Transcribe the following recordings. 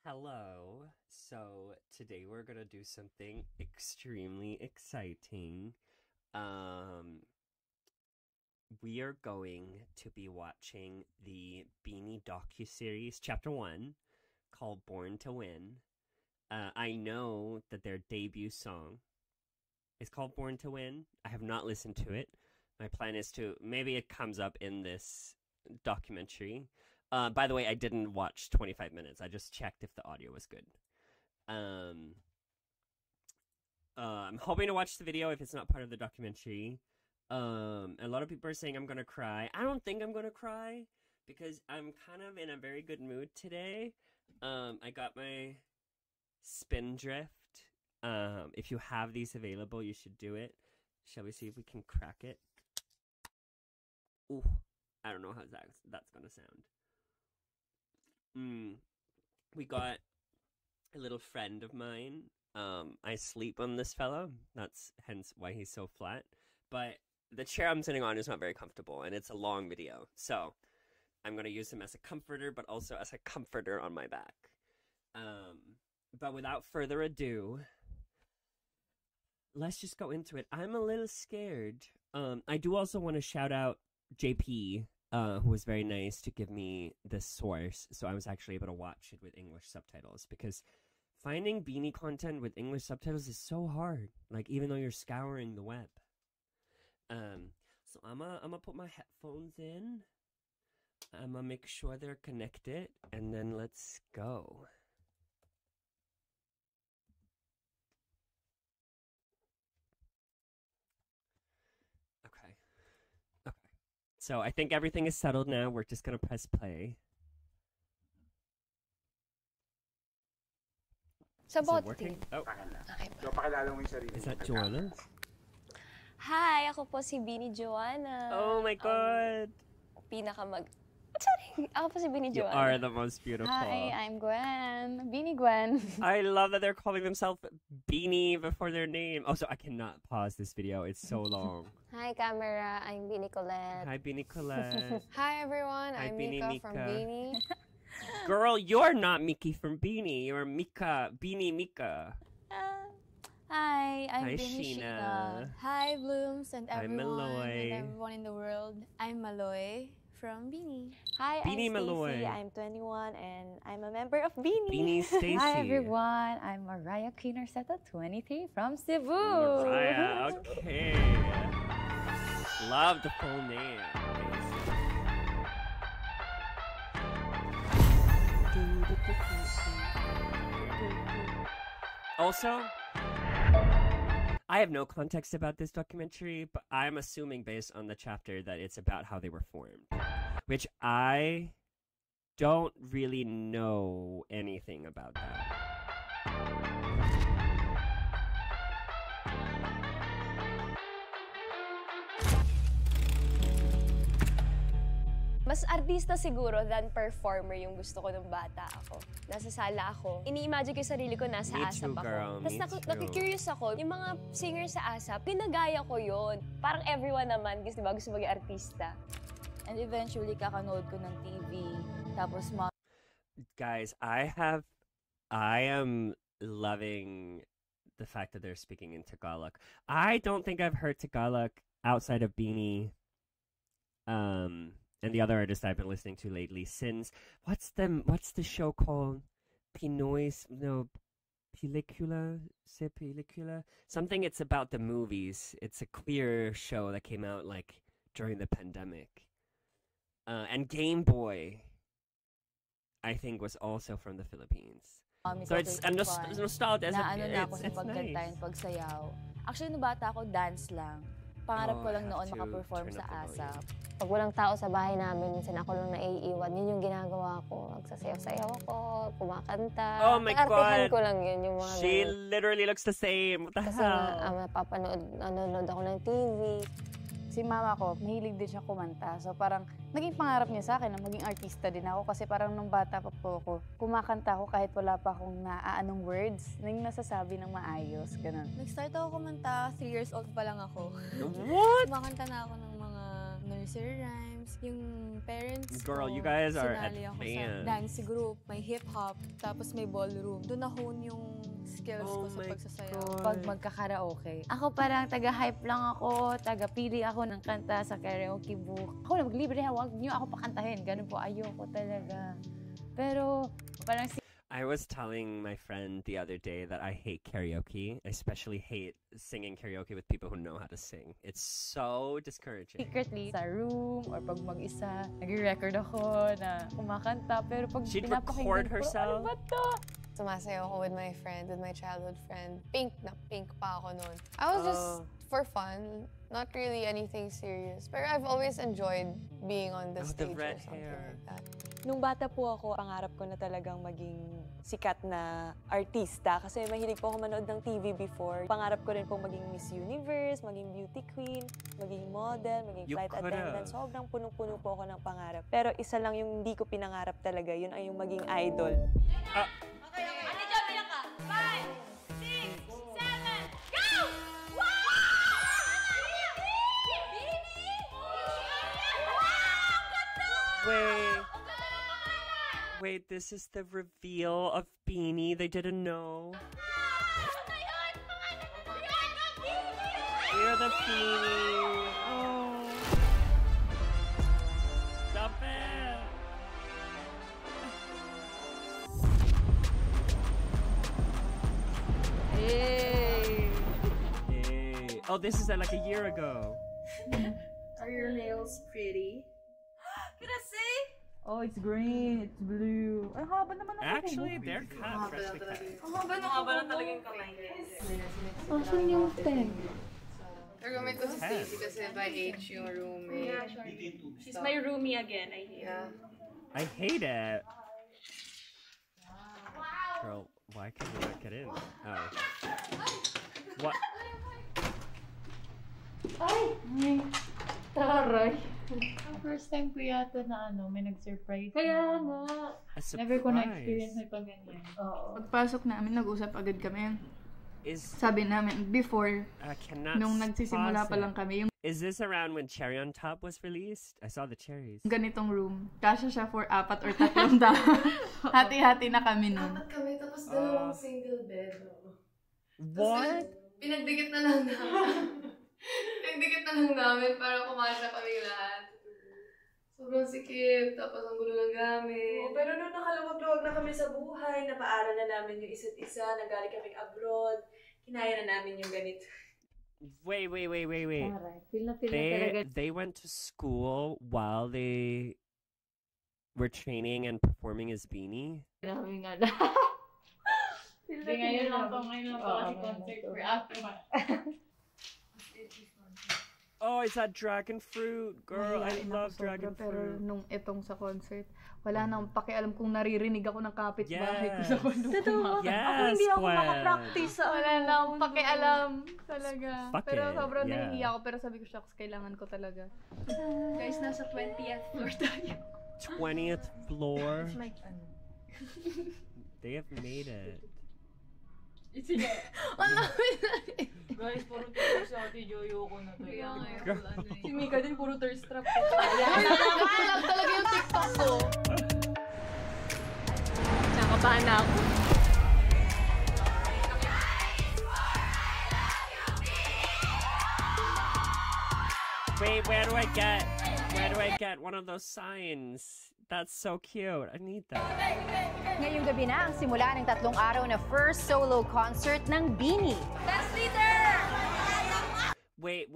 Hello. So today we're gonna do something extremely exciting. Um, we are going to be watching the Beanie docuseries Chapter 1 called Born to Win. I know that their debut song is called Born to Win. I have not listened to it. My plan is to maybe it comes up in this documentary. By the way, I didn't watch 25 minutes. I just checked if the audio was good. Um, I'm hoping to watch the video if it's not part of the documentary. A lot of people are saying I'm gonna cry. I don't think I'm gonna cry because I'm kind of in a very good mood today. I got my Spindrift. If you have these available, you should do it. Shall we see if we can crack it? Ooh, I don't know how that's gonna sound. We got a little friend of mine. I sleep on this fellow. That's hence why he's so flat. But the chair I'm sitting on is not very comfortable, and it's a long video. So I'm going to use him as a comforter, but also as a comforter on my back. But without further ado, let's just go into it. I'm a little scared. I do also want to shout out JP, who was very nice to give me the source, so I was actually able to watch it with English subtitles, because finding Beanie content with English subtitles is so hard, like, even though you're scouring the web. So I'm gonna put my headphones in, I'm gonna make sure they're connected, and then let's go. Okay. So I think everything is settled now. We're just gonna press play. So Is it about working? Oh, So, pakilala mo yung sarili. is that Joanna? Hi, ako po si Beanie Joanna. Oh my god! Sorry, ako po si Beanie You Joanna. are the most beautiful. Hi, I'm Gwen. Beanie Gwen. I love that they're calling themselves Beanie before their name. Oh, so I cannot pause this video. It's so long. Hi, camera. I'm Beanie Colette. Hi, Beanie Colette. Hi, everyone. Hi, I'm Beanie Mika from Mika. Beanie. Girl, you're not Mickey from Beanie. You're Mika, Beanie Mika. Hi, I'm Hi, Beanie Sheena. Sheena. Hi, Blooms and Hi, Malloy. everyone in the world. I'm Malloy from Beanie. Hi, Beanie I'm Malloy. Stacy. I'm 21 and I'm a member of Beanie. Beanie Stacy. Hi, everyone. I'm Mariah Queen Arceta, 23 from Cebu. Mariah, okay. Love the full name. Also, I have no context about this documentary, but I'm assuming based on the chapter that it's about how they were formed, which I don't really know anything about that. Mas artista siguro than performer yung gusto ko nung bata ako. Nasa sala ako. Ini-imagine ko yung sarili ko nasa Me ASAP too, ako. girl. Tapos Me too. nakikurious ako, yung mga singer sa ASAP, pinagaya ko yon. Parang everyone naman, gusto ba, gusto maging artista. And eventually, kakanood ko ng TV. Tapos, Guys, I am loving the fact that they're speaking in Tagalog. I don't think I've heard Tagalog outside of Beanie, and the other artist I've been listening to lately since what's the show called? Pelicula? Something, it's about the movies. It's a queer show that came out like during the pandemic. And Game Boy, I think, was also from the Philippines. So it's a nostalgia. na ano na ako sa It's pagkanta nice. and pagsayaw. Actually, nung bata ako, dance lang. Pangarap ko I lang have noon to makaperform turn sa up the volume. ASAP. Pag walang tao sa bahay namin, minsan ako lang naiiwan. Yun yung ginagawa ko. Magsasayaw-sayaw ako, kumakanta. Oh my Artehan God. ko lang yun, yung mga She ganun. literally looks the same. What the Kasi hell? nanonood ako ng TV. Si mama ko, mahilig din siya kumanta. So parang naging pangarap niya sa akin na maging artista din ako. Kasi parang nung bata pa po ako, kumakanta ako kahit wala pa akong naaanong words. Nang nasasabi ng maayos, ganun. Nag-start ako kumanta, 3 years old pa lang ako. What? Kumakanta na ako ng mga nursery rhymes. Yung parents Girl, ko, you guys are sinali ako sa advanced. dance group, may hip-hop, tapos may ballroom. Doon na-hone yung skills ko sa pagsasayaw. Pag magka-karaoke. Ako parang taga-hype lang ako, taga-pili ako ng kanta sa karaoke book. Ako na maglibre ha, huwag niyo ako pakantahin. Ganun po, ayoko talaga. Pero parang I was telling my friend the other day that I hate karaoke. I especially hate singing karaoke with people who know how to sing. It's so discouraging. secretly sa room or pag mag-isa, nag-record ako na kumakanta. Pero pag She'd pinapakinggan record ko, herself? ano ba to? Sumasayaw ako with my friend, with my childhood friend. Pink na pink pa ako noon. I was just for fun, not really anything serious. But I've always enjoyed being on the Oh, stage the red or something hair. like that. Nung bata po ako, pangarap ko na talagang maging sikat na artista kasi mahilig po ako manood ng TV before. Pangarap ko rin pong maging Miss Universe, maging beauty queen, maging model, maging You flight coulda. attendant. Sobrang punong-puno po ako ng pangarap. Pero isa lang yung hindi ko pinangarap talaga, yun ay yung maging idol. Wait, this is the reveal of Beanie. They didn't know. We're the Beanie. Oh. Stop it. Hey! Hey. Oh, this is like a year ago. Are your nails pretty? Oh, it's green, it's blue. Ay, haba naman ang Actually, they're cut, freshly cut. Asan yung pen? Roommate ko si Stacy kasi by age yung roommate. She's my roomie again, I hear. Yeah. I hate it. Girl, why can you not get in? Oh. What? Ay! Taray! First time ko yata na may nag-surprise. Kaya nga. A surprise. Never ko na-experience na pag ganyan. Oo. Pagpasok namin, nag-usap agad kami. Sabi namin, before, cannot nung nagsisimula pause pa lang it. kami, yung Is this around when Cherry on Top was released? I saw the cherries. ganitong room, kasya siya for 4 or 3 tao. Hati-hati na kami nun. Apat kami, tapos dalawang single bed. What? Pinagdikit na lang namin. Pinagdikit na lang namin para kumasya kami lahat. Sobrang sikip, tapos ang gulo ng gamit. Pero nung nakaluwag-luwag na kami sa buhay, napaaral na namin yung isa't isa, nagaling kaming abroad, kinaya na namin yung ganito. Wait. Taray, feel na talaga. They went to school while they were training and performing as Beanie? Namin nga na. Ngayon lang to kasi concert for after. Oh, it's that dragon fruit. Girl, I love dragon Pero fruit. nung itong sa concert, wala nang pakialam kung naririnig ako ng kapitbahay ko sa bando. Yes, Ako hindi ako Gwen. makapractice. Wala nang pakialam talaga. Fuck Pero it, sobrang yeah. nahihiya ako. Pero sabi ko, shucks, kailangan ko talaga. Guys, nasa 20th floor tayo. 20th floor. My They have made it. Sige. Guys, puro thirst si Ate Joyo ko na to. Si Mika din, puro thirst trap. Alam talaga yung TikTok ko. Nakabahan na ako. Wait, where do I get one of those signs? That's so cute. I need that. Ngayong gabi na ang simula ng 3 araw na first solo concert ng Beanie. Wait.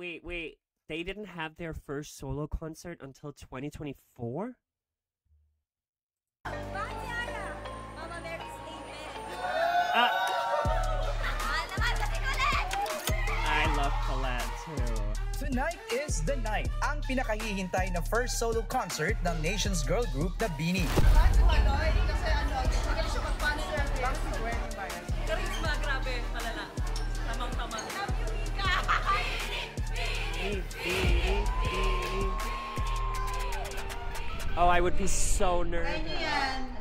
They didn't have their first solo concert until 2024? I love Colette too. Tonight is the night, ang pinakahihintay na first solo concert ng Nation's girl group na Beanie. Charisma, grabe, malala. Tamang-tama. Oh, I would be so nervous. Bigyan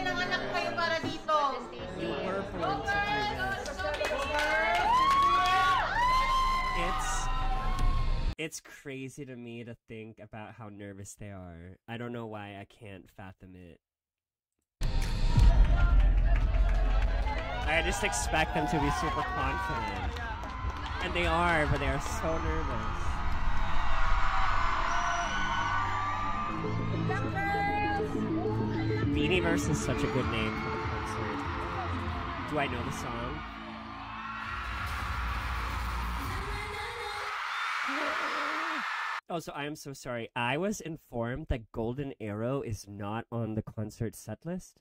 ng anak kayo para dito. You were born to do this. It's crazy to me to think about how nervous they are. I don't know why I can't fathom it. I just expect them to be super confident. And they are, but they are so nervous. Beanieverse is such a good name for the concert. Do I know the song? Oh, so I am so sorry. I was informed that Golden Arrow is not on the concert set list.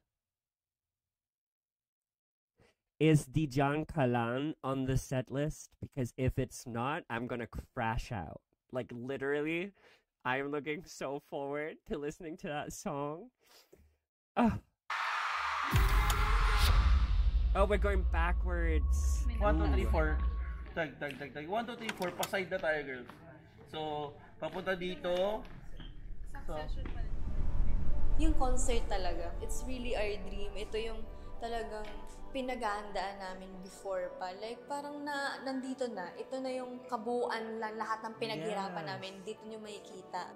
Is Dijan Kalan on the set list? Because if it's not, I'm gonna crash out. Like, literally, I am looking so forward to listening to that song. Oh, we're going backwards. 1, 2, 3, 4. Tag. 1, 2, 3, 4. Paside na tayo, girls. So, papunta dito. So, yung concert talaga, it's really our dream. Ito yung talagang pinaghahandaan namin before pa. Like, parang nandito na. Ito na yung kabuuan lang, lahat ng pinaghirapan namin. Dito nyo makikita.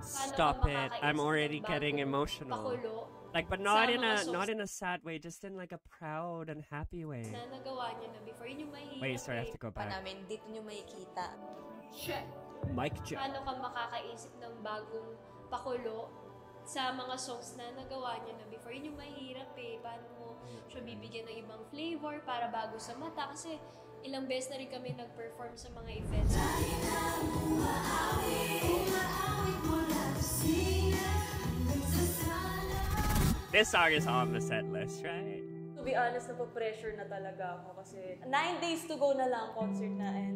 Stop it. I'm already getting emotional. Like, but not in a sad way, just in like a proud and happy way. Na nagawa nyo na before. Yun yung mahirap. Wait, sorry, I have to go back. Namin, dito nyo makikita. Mic check. Paano ka makakaisip ng bagong pakulo sa mga songs na nagawa niya na before? Yun yung mahirap eh. Paano mo siya bibigyan ng ibang flavor para bago sa mata? Kasi ilang beses na rin kami nag-perform sa mga events. This song is on the set list, right? To be honest, napapressure na talaga ako kasi 9 days to go na lang concert na and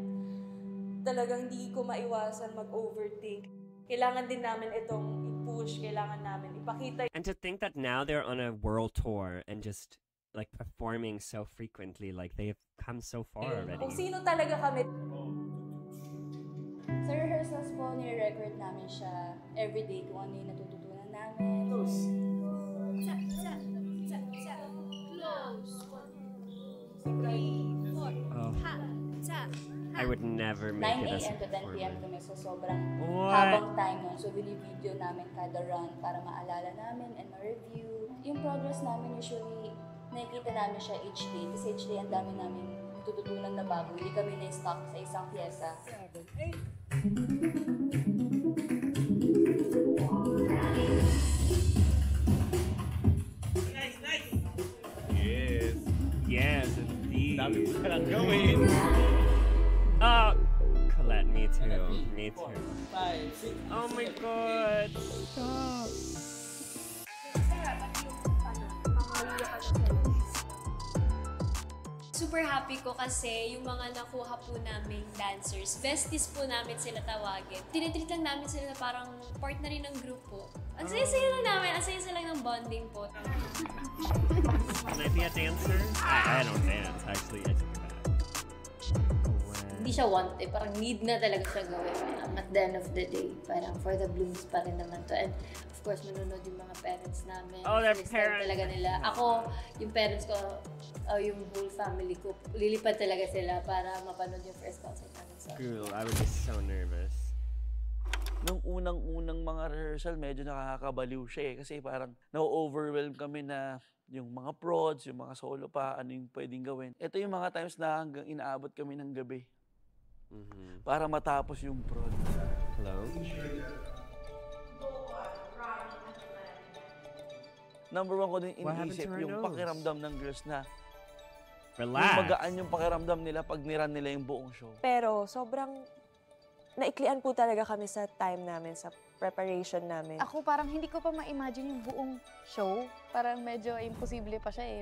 talagang hindi ko maiwasan mag-overthink. Kailangan din namin itong i-push, kailangan namin ipakita. And to think that now they're on a world tour and just like performing so frequently, like they've come so far already. Kung sino talaga kami. Sa rehearsals po, ni-record namin siya everyday kung ano yung natututunan namin. Oh. I would never make 9 it as a a.m. to 10 p.m. performer. kami, so sobrang What? habang time nun. So, binibideo namin kada run para maalala namin and ma-review. Yung progress namin usually, nakikita namin siya each day. Kasi each day, ang dami namin tututunan na bago. Hindi kami na-stock sa isang pyesa. 7, 8. Yes, indeed. Dami ko lang gawin. Colette, me too. Me too. 5, 6, Oh my god. Stop. Super happy ko kasi yung mga nakuha po naming dancers, besties po namin sila tawagin. Tinitreat lang namin sila na parang part na rin ng grupo. Ang saya-saya lang namin, ang saya-saya lang ng bonding po. Can I be a dancer? I don't dance, actually. I take it back. Hindi siya wanted, parang need na talaga siya gawin. At the end of the day, parang for the blooms pa rin naman to. And of course, manunod yung mga parents namin. Oh, their First time parents. talaga nila. Ako, yung parents ko, yung whole family ko, lilipad talaga sila para mapanood yung first concert namin. So, Girl, I would be so nervous. Nung unang-unang mga rehearsal, medyo nakakabaliw siya eh. Kasi parang na-overwhelm kami na yung mga prods, yung mga solo pa, ano yung pwedeng gawin. Ito yung mga times na hanggang inaabot kami ng gabi. Para matapos yung prod. Hello? Number 1 ko din What happened iniisip to her yung nose? pakiramdam ng girls na Relax. yung magaan yung pakiramdam nila pag niran nila yung buong show. Pero sobrang naiklian po talaga kami sa time namin, sa preparation namin. Ako parang hindi ko pa ma-imagine yung buong show. Parang medyo imposible pa siya eh.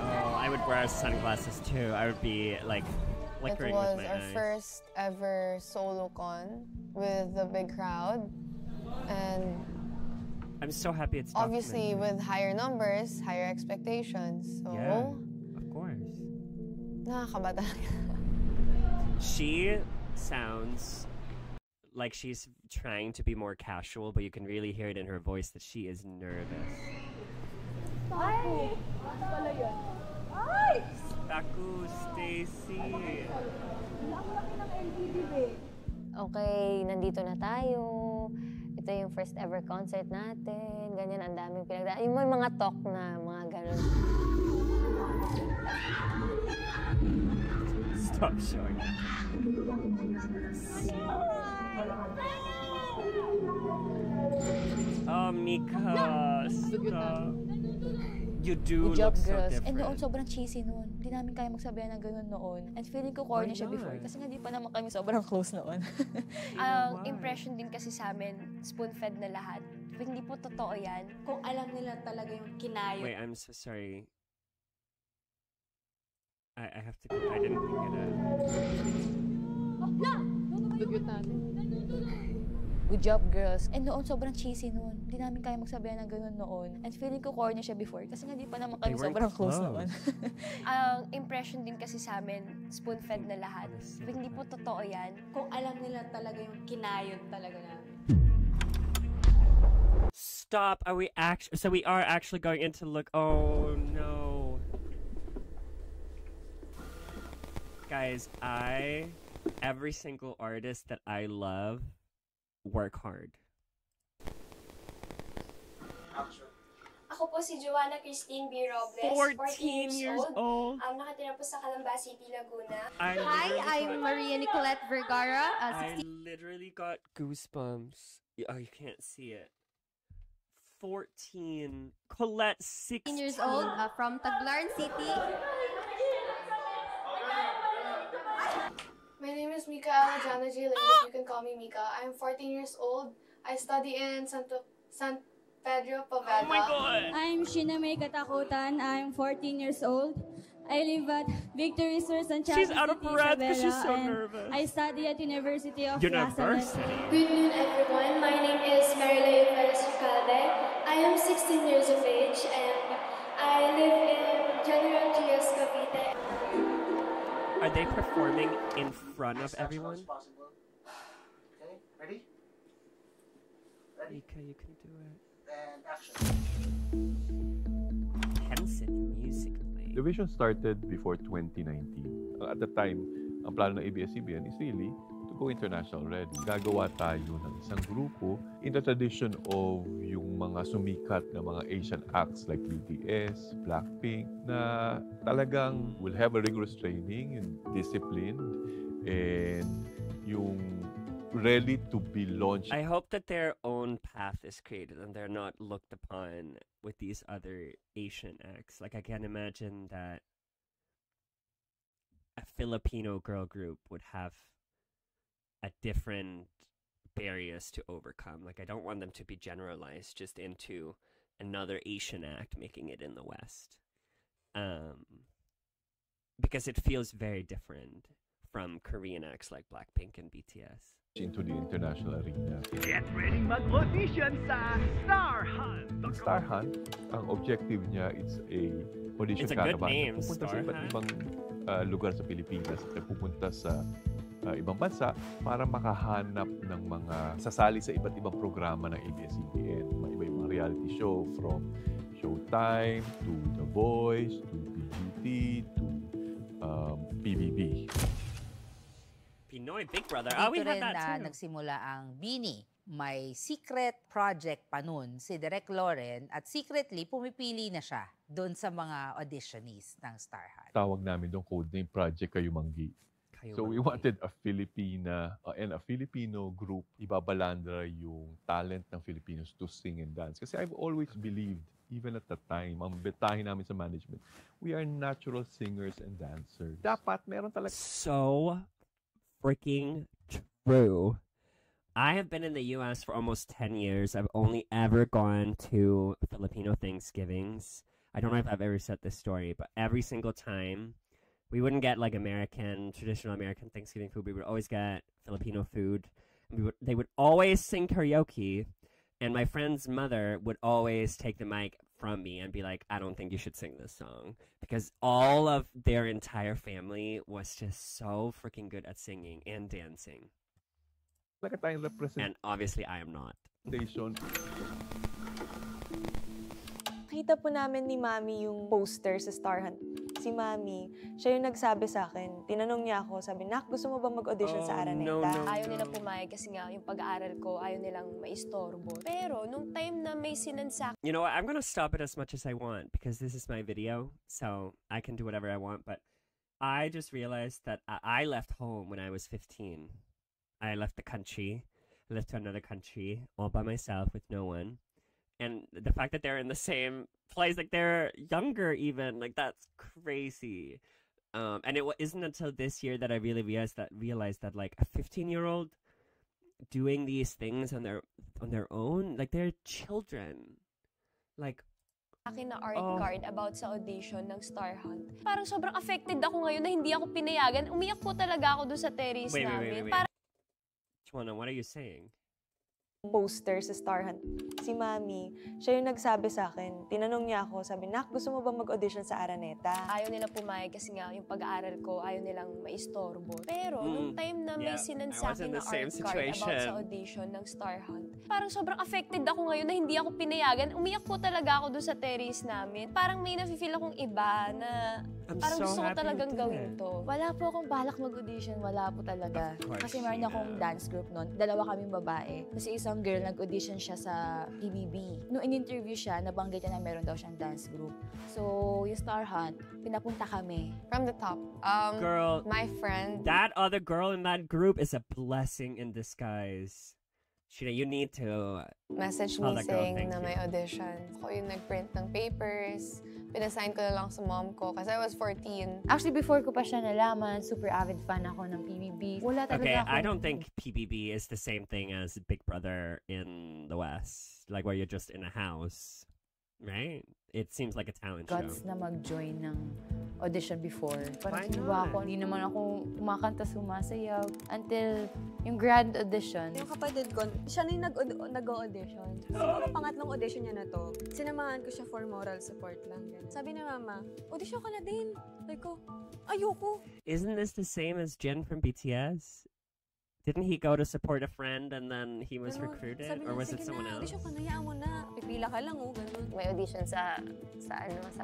Oh, I would wear sunglasses too. I would be like It flickering was with my our eyes. first ever solo con with a big crowd. And I'm so happy it's obviously documented. with higher numbers, higher expectations. So, Yeah, of course. nakakaba talaga. She sounds like she's trying to be more casual, but you can really hear it in her voice that she is nervous. Ay! Pala yun. Ay! Back see. Okay, nandito na tayo. Ito yung first ever concert natin. Ganyan, ang daming pinagdaan. Yung may mga talk na, mga ganun. Stop showing. Oh, Mika, stop. You do Good job, look so girls. different. And noon, sobrang cheesy noon. Hindi namin kaya magsabihan ng ganun noon. And feeling ko corny siya before. Kasi nga di pa naman kami sobrang close noon. Ang impression din kasi sa amin, spoon-fed na lahat. Pero hindi po totoo yan. Kung alam nila talaga yung kinayod. Wait, I'm so sorry. I have to go. I didn't pick it up. Dugyot natin. Good job, girls. And noon, sobrang cheesy noon. Hindi namin kaya magsabihan ng ganun noon. And feeling ko corny siya before. Kasi nga di pa naman kami sobrang close noon. Ang impression din kasi sa amin, spoon-fed na lahat. Pero hindi po totoo yan. Kung alam nila talaga yung kinayod talaga namin. Stop. Are we actually? So we are actually going into look. Oh no, guys! Every single artist that I love, work hard. Ako po si Joanna Christine B. Robles, 14 years old. Nakatira po sa Calamba City, Laguna. Hi, I'm Maria Nicolette Vergara. I literally got goosebumps. Oh, you can't see it. 14. Colette, 16 years old, from Tagbilaran City. My name is Mika Alejandra J. Lingop. You can call me Mika. I'm 14 years old. I study in San Pedro, Poveda. Oh my God! I'm Sheena May Katakutan. I'm 14 years old. I live at Victory Sur Santiago She's out of City, breath because she's Isabela, so and nervous. I study at University of University? Good noon, everyone. My name is Marilyn Perez Recalde. I am 16 years of age and I live in General Trias, Cavite. Are they performing in front of everyone? Okay, ready? Mika, you can do it. And action. Pensive music. The vision started before 2019. At the time, ang plano ng ABS-CBN is really to go international already. Gagawa tayo ng isang grupo in the tradition of yung mga sumikat na mga Asian acts like BTS, Blackpink, na talagang will have a rigorous training and disciplined and yung ready to be launched. I hope that their own path is created and they're not looked upon with these other Asian acts. Like, I can't imagine that a Filipino girl group would have a different barriers to overcome. Like, I don't want them to be generalized just into another Asian act making it in the West. Because it feels very different from Korean acts like Blackpink and BTS. Into the international arena. Get ready mag-audition sa Star Hunt! Star Hunt, ang objective niya, it's a audition It's a good caravan. name, Pupunta sa Star iba't Hunt. ibang lugar sa Pilipinas at pupunta sa ibang bansa para makahanap ng mga sasali sa iba't ibang programa ng ABS-CBN. Iba-ibang reality show from Showtime to The Voice to PGT to PBB. Pinoy Big Brother. We Dito had rin that na too. nagsimula ang Bini. May secret project pa nun si Direk Loren at secretly pumipili na siya doon sa mga auditionees ng Star Hunt. Tawag namin doon code name Project Kayumanggi. So we wanted a Filipina and a Filipino group, ibabalandra yung talent ng Filipinos to sing and dance. Kasi I've always believed, even at the time, ang betahin namin sa management, we are natural singers and dancers. Dapat meron talaga. So freaking true. I have been in the US for almost 10 years. I've only ever gone to Filipino Thanksgivings. I don't know if I've ever said this story, but every single time we wouldn't get like traditional American Thanksgiving food. We would always get Filipino food. They would always sing karaoke, and my friend's mother would always take the mic from me and be like, I don't think you should sing this song. Because all of their entire family was just so freaking good at singing and dancing. And obviously, I am not. Nakita po namin ni Mami yung poster sa Star Hunt. Si Mami, siya yung nagsabi sa akin. Tinanong niya ako, sabi, Nak, gusto mo ba mag-audition sa Araneta? Ayaw nila pumayag kasi nga yung pag-aaral ko, ayaw nilang maistorbo. Pero nung time na may sinansak... You know what? I'm gonna stop it as much as I want because this is my video, so I can do whatever I want, but I just realized that I left home when I was 15. I left the country. I left to another country all by myself with no one. And the fact that they're in the same place, like they're younger even, like that's crazy. And it isn't until this year that I really realized that like a 15-year-old doing these things on their own, like they're children. Like akin na art card about sa audition ng Star Hunt. Parang sobrang affected ako ngayon na hindi ako pinayagan. Umiyak po talaga ako doon sa terrace namin. Wait. Juana, what are you saying? Poster sa Star Hunt. Si Mami, siya yung nagsabi sa akin. Tinanong niya ako, sabi, Nak, gusto mo ba mag-audition sa Araneta? Ayaw nila pumayag kasi nga yung pag-aaral ko, ayaw nilang maistorbo. Pero nung time na may sinansakin na art card about sa audition ng Star Hunt, parang sobrang affected ako ngayon na hindi ako pinayagan. Umiyak po talaga ako doon sa terrace namin. Parang may nafe-feel akong iba na parang gusto ko talagang gawin to. Wala po akong balak mag-audition, wala po talaga. Kasi meron akong dance group noon, dalawa kaming babae. Kasi isang girl, nag-audition siya sa PBB. Nung in-interview siya, nabanggit niya na meron daw siyang dance group. So, yung Star Hunt, pinapunta kami. From the top. Girl, my friend. That other girl in that group is a blessing in disguise. Sheena, you need to message me saying na may audition. Ako yung nag-print ng papers. Pinasign ko na lang sa mom ko kasi I was 14. Actually, before ko pa siya nalaman, super avid fan ako ng PBB. Wala talaga ako. I don't think PBB is the same thing as Big Brother in the West. Like where you're just in a house, right? It seems like a talent show. Guts na mag-join ng audition before. Parang iba ako. Hindi naman ako kumakanta, sumasayaw. Until yung grand audition. Yung kapatid ko, siya na yung nag-audition. Siguro pangatlong audition niya na to. Sinamahan ko siya for moral support lang. Ganun. Sabi ni Mama, audition ka na din. Like ko, ayoko. Isn't this the same as Jin from BTS? Didn't he go to support a friend and then he was recruited? Or was it someone else? Audition ka na, hayaan mo na. Pipila ka lang, ganun. May audition sa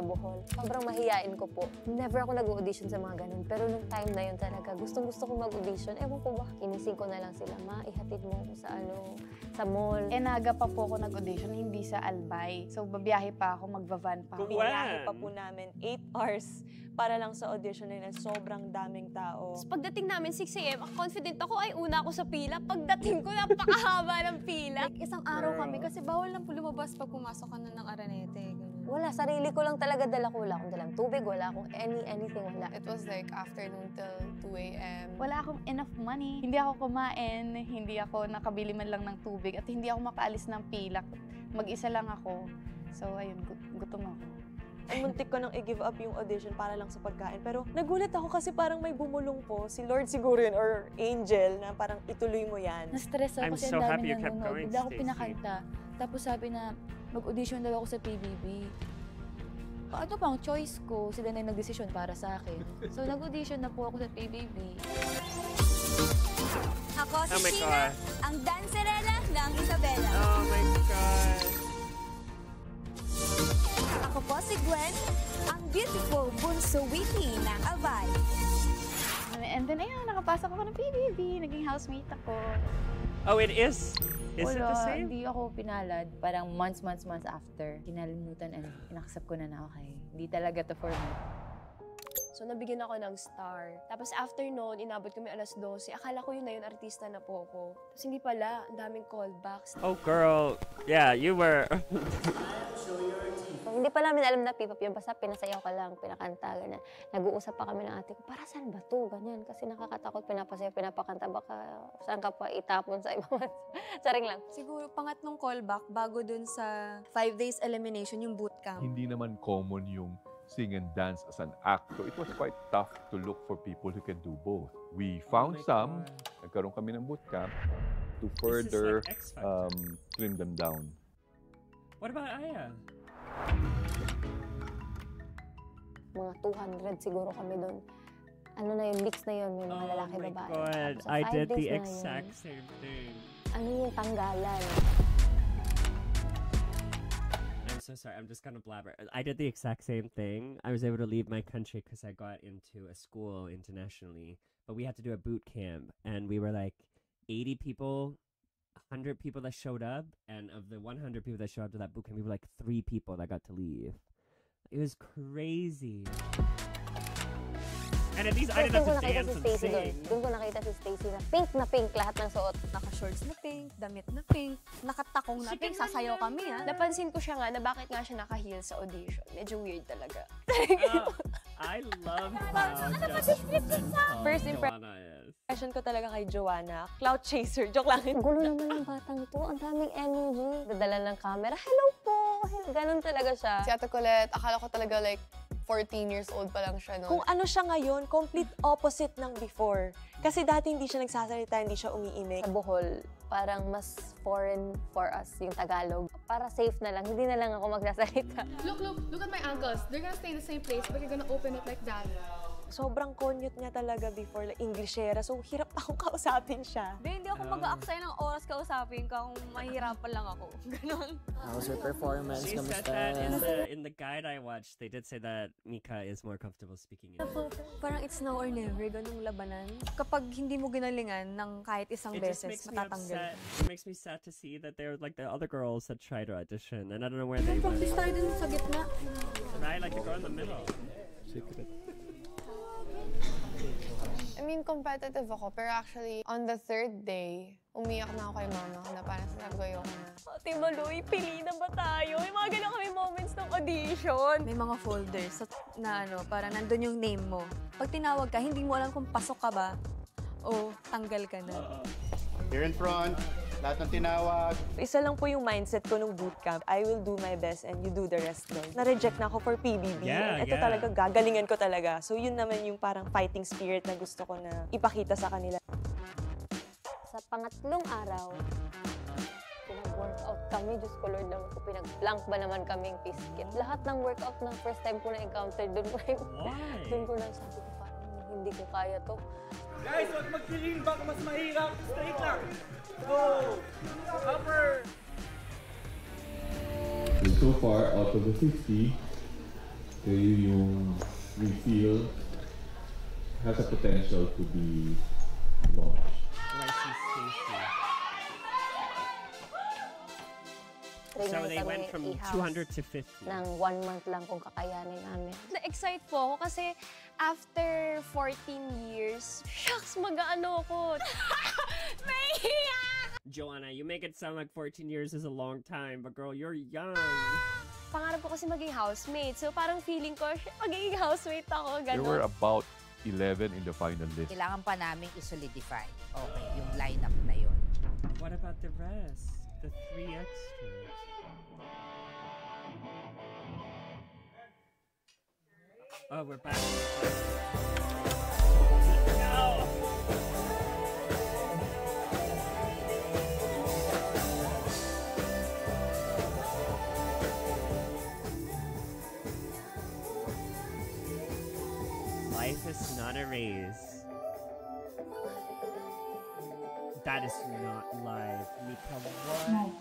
Bohol. Sobrang mahiyain ko po. Never ako nag-audition sa mga ganun. Pero nung time na yun talaga, gustong-gusto ko mag-audition. Ewan ko ba, inising ko na lang sila, Ma, ihatid mo ako sa mall. Naga pa po ako nag-audition, hindi sa Albay. So, babiyahe pa ako, magbavan pa ako. Binahe pa po namin 8 hours para lang sa audition na yun. Sobrang daming tao. So, pagdating namin 6 a.m., confident ako, ay una ako sa pila. Pagdating ko, napakahaba ng pila. Like, isang araw kami kasi bawal lang po lumabas pag pumasok ka na ng Aranete. Wala, sarili ko lang talaga dala ko. Wala akong dalang tubig, wala akong anything, wala. It was like afternoon till 2 a.m. Wala akong enough money. Hindi ako kumain, hindi ako nakabili man lang ng tubig, at hindi ako makaalis ng pila. Mag-isa lang ako. So, ayun, gutom ako. Muntik ko nang i-give up yung audition para lang sa pagkain. Pero nagulat ako kasi parang may bumulong po. Si Lord siguro yun, or Angel, na parang ituloy mo yan. Na-stress ako kasi ang dami nanonood. Bigla ako pinakanta. Tapos sabi na, mag-audition daw ako sa PBB. Ano bang choice ko? Sila na yung nag-desisyon para sa akin. So nag-audition na po ako sa PBB. Ako si Sheena, ang dancerella ng Isabela. Oh my God! Ako po si Gwen, ang beautiful bunso witty ng Abay. And then ayun, nakapasok ako ng PBB. Naging housemate ako. Oh, it is? Is it the same? Hindi ako pinalad. Parang months after. Kinalimutan and inaccept ko na okay. Hindi talaga to for me. So, nabigyan ako ng star. Tapos after noon, inabot kami alas 12. Akala ko yun na yun, artista na po ako. Tapos hindi pala, ang daming callbacks. Oh, girl. Yeah, you were... Hindi pa namin alam na P-pop yun. Basta pinasayaw ka lang, pinakanta, ganyan. Nag-uusap pa kami ng ate ko, para saan ba to? Ganyan. Kasi nakakatakot, pinapasayaw, pinapakanta. Baka saan ka pa itapon sa ibang saring lang. Siguro pangatlong callback bago dun sa 5 days elimination, yung bootcamp. Hindi naman common yung sing and dance as an act. So it was quite tough to look for people who can do both. We found some, nagkaroon kami ng bootcamp to further trim them down. What about Aya? Mga 200 siguro kami doon. Ano na yun, mix na yun, may mga lalaki, babae. Oh my God, I did the exact same thing. Ano yung tanggalan? I'm so so sorry. I'm just gonna blabber. I did the exact same thing. I was able to leave my country because I got into a school internationally, but we had to do a boot camp, and we were like 80 people, 100 people that showed up, and of the 100 people that showed up to that boot camp, we were like 3 people that got to leave. It was crazy. And at least I didn't have to dance and sing. Doon ko nakita si Stacy na pink lahat ng suot. Naka-shorts na pink, damit na pink, nakatakong na pink, sasayaw kami Napansin ko siya nga na bakit nga siya naka-heel sa audition. Medyo weird talaga. I love how First impression ko talaga kay Joanna, clout chaser. Joke lang. Ang gulo naman ng batang to. Ang daming energy. Dadala ng camera. Hello po! Ganon talaga siya. Si Ate Colette, akala ko talaga like 14 years old pa lang siya noon. Kung ano siya ngayon, complete opposite ng before. Kasi dati hindi siya nagsasalita, hindi siya umiimik. Sa Bohol, parang mas foreign for us yung Tagalog. Para safe na lang, hindi na lang ako magsasalita. Look at my ankles. They're gonna stay in the same place, but you're gonna open it like that. Sobrang konyot niya talaga before, like Englishera. So, hirap akong kausapin siya. Hindi ako mag-aaksaya ng oras kausapin ka kung mahirapan lang ako. Ganon. How was your performance? She said that in the guide I watched, they did say that Mika is more comfortable speaking English. Parang it's now or never, ganung labanan. Kapag hindi mo ginalingan ng kahit isang beses, matatanggal. It makes me sad to see that they're like the other girls that tried to audition, and I don't know where they went. Practice tayo dun sa gitna. And I like the girl in the middle. Secret. I mean, competitive ako, pero actually, on the 3rd day, umiyak na ako kay mama na parang sinabi ko ayoko na. Ate Maloy, pili na ba tayo? May mga ganun kami moments ng audition. May mga folders na parang nandun yung name mo. Pag tinawag ka, hindi mo alam kung pasok ka ba o tanggal ka na. Here in front. Lahat ng tinawag. Isa lang po yung mindset ko nung bootcamp. I will do my best and you do the rest doon. Na-reject na ako for PBB. Yeah, Ito talaga, gagalingan ko talaga. So yun naman yung parang fighting spirit na gusto ko na ipakita sa kanila. Sa pangatlong araw, pinag-workout kami. Diyos ko Lord naman ko, pinag-plank ba naman kaming biscuit. Lahat ng workout ng first time ko na-encounter, doon ko lang sabi ko, parang hindi ko kaya to. Guys, huwag mag-clean back, mas mahirap. Straight lang. Go! Upper! So far, out of the 50, kayo yung we feel has a potential to be launched. So they went from 200 to 50. Nang 1 month lang kung kakayanin namin. Na-excite po ako kasi after 14 years, shucks, mag-ano ako. Joanna, you make it sound like 14 years is a long time, but girl, you're young. Pangarap ko kasi maging housemate. So parang feeling ko, magiging housemate ako. There were about 11 in the final list. Kailangan pa namin i-solidify. Okay, yung lineup na yun. What about the rest? The 3 extras? Oh, we're back. No! Life is not a race. That is not live. Mika, what?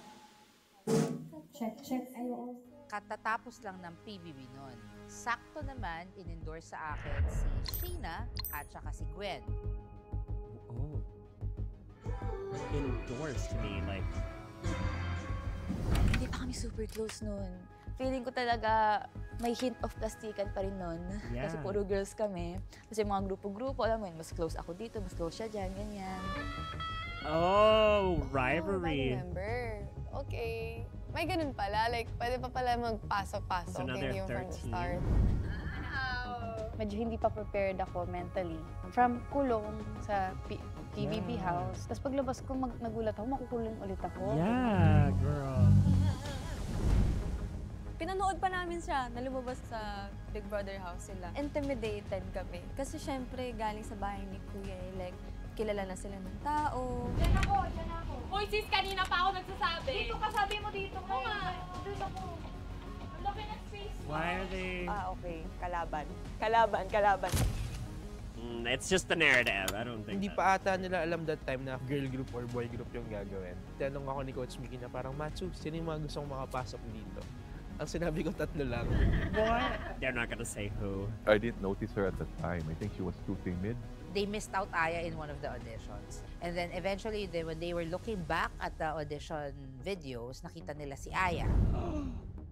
Check. Ayoko. Katatapos lang ng PBB nun. Sakto naman, in-endorse sa akin si Sheena at saka si Gwen. Oh. Endorsed me, like... Hindi pa kami super close nun. Feeling ko talaga may hint of plastikan pa rin nun. Yeah. Kasi puro girls kami. Kasi mga grupo-grupo, alam mo yun, mas close ako dito, mas close siya dyan, ganyan. Oh, rivalry. I remember. Okay. May ganun pala. Like, pwede pa pala magpasok-pasok. So now Hindi they're yung from the 13. start. Medyo hindi pa prepared ako mentally. From kulong sa PBB house. Tapos paglabas ko, nagulat ako, makukulong ulit ako. Yeah, girl. Pinanood pa namin siya na lumabas sa Big Brother house sila. Intimidated kami. Kasi syempre, galing sa bahay ni Kuya, like, kilala na sila ng tao. Diyan ako. Hoy sis, kanina pa ako nagsasabi. Dito ka, sabi mo dito ka. Oo nga. Dito ako. Ang laki ng space. Why are they... Okay. Kalaban. It's just the narrative. I don't think Hindi pa ata nila alam that time na girl group or boy group yung gagawin. Tanong ako ni Coach Mickey na parang, Matsu, sino yung mga gusto kong makapasok dito? Ang sinabi ko 3 lang. What? They're not gonna say who. I didn't notice her at the time. I think she was too timid. They missed out Aya in one of the auditions. And then eventually, when they were looking back at the audition videos, nakita nila si Aya.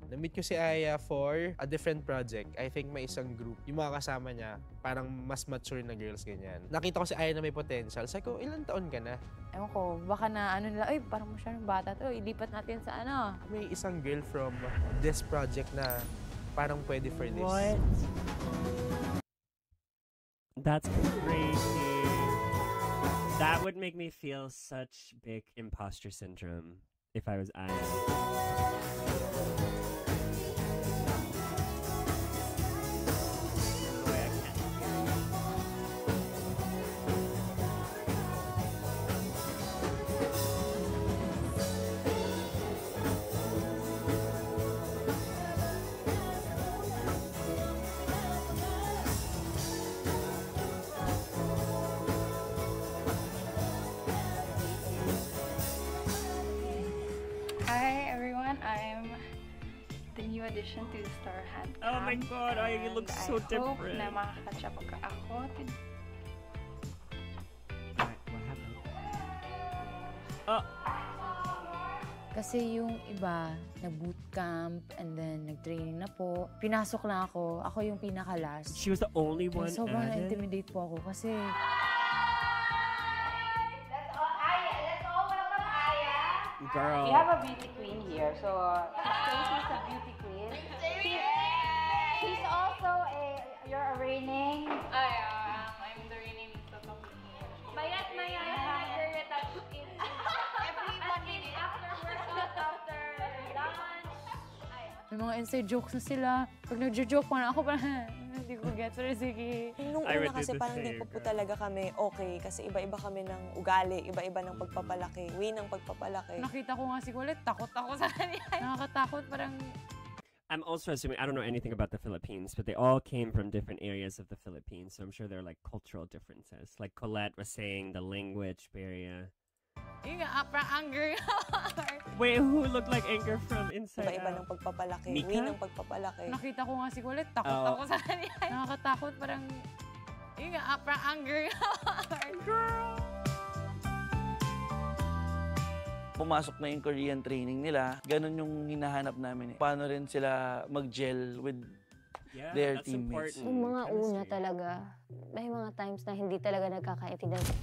Na-meet ko si Aya for a different project. I think may isang group. Yung mga kasama niya, parang mas mature na girls, ganyan. Nakita ko si Aya na may potential. Sabi ko, ilang taon ka na? Ewan ko, baka na ano nila, ay parang masyadong bata to, ilipat natin sa ano. May isang girl from this project na parang pwede for this. What? That's crazy. That would make me feel such big imposter syndrome if I was Aya. Hi everyone, I'm the new addition to the Star Hand Camp. Oh my god, I look so I different. hope na makakatcha pagka ako. What happened? Oh. Kasi yung iba, nag-bootcamp and then nag-training na po. Pinasok na ako. Ako yung pinaka-last. She was the only one Sobrang added? na-intimidate po ako kasi Girl. We have a beauty queen here. So, Stacey's a beauty queen. She's also you're a reigning. I'm the reigning Mayat na yan. Every 1 minute after workout, after lunch. may mga inside jokes na sila. Pag nag-joke pa na ako, parang hindi ko get. Pero sige. Nung una kasi parang hindi po talaga kami okay kasi iba-iba kami ng ugali, iba-iba ng pagpapalaki, way ng pagpapalaki. Nakita ko nga si Colette, takot ako sa kanya. Nakakatakot, parang I'm also assuming, I don't know anything about the Philippines, but they all came from different areas of the Philippines, so I'm sure there are like cultural differences. Like Colette was saying, the language barrier. yung parang anger. Wait, who looked like anger from inside Iba-iba ng out? pagpapalaki, Mika? way ng pagpapalaki. Nakita ko nga si Colette, takot Oh. ako sa kanya. Nakakatakot, parang yung parang anger. Girl! Pumasok na yung Korean training nila, ganun yung hinahanap namin. Paano rin sila mag-gel with their teammates. Yung mga una talaga, may mga times na hindi talaga nagkakaintindihan.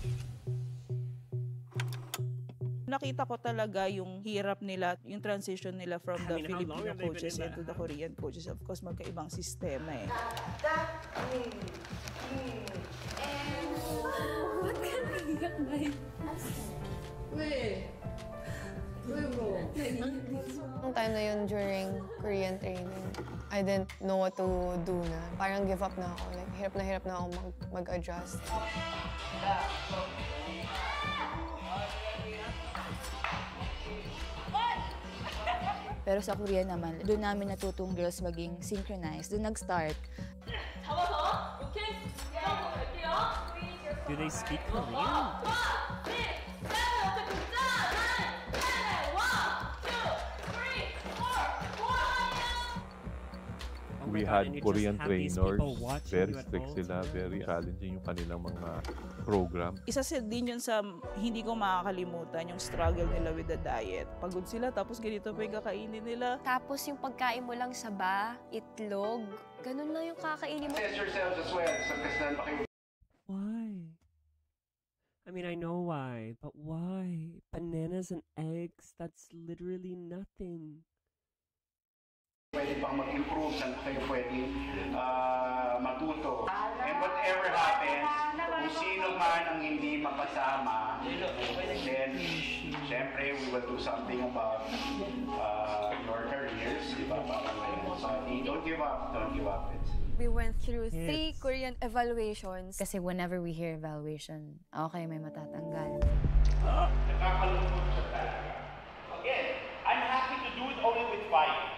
Nakita ko talaga yung hirap nila, yung transition nila from the how long Filipino have they been coaches in into the Korean coaches. Of course, magkaibang sistema eh. Ba't ka naiyak na yun? Yung time na yun during Korean training, I didn't know what to do na. Parang give up na ako. Like, hirap na ako mag-adjust. Pero sa Korea naman, doon namin natutong girls maging synchronized. Doon nag-start. Do they speak Korean? We God, had and you just Korean have these trainers, people watching very you at strict all sila, times. very challenging yung kanilang mga program. Isa din yun sa hindi ko makakalimutan, yung struggle nila with the diet. Pagod sila, tapos ganito pa yung kakainin nila. Tapos yung pagkain mo lang saba, itlog, ganun lang yung kakainin mo. Test yourselves as well. So, testan pa kayo. Why? I mean, I know why, but why? Bananas and eggs, that's literally nothing. Pwede pang mag-improve, saan kayo pwede matuto. And whatever happens, kung sino man ang hindi mapasama, then, syempre, we will do something about your careers. Diba? Parang ganyan. So, don't give up. Don't give up. We went through 3 Korean evaluations. Kasi whenever we hear evaluation, okay, may matatanggal. Nakakalungkot siya talaga. Again, I'm happy to do it only with 5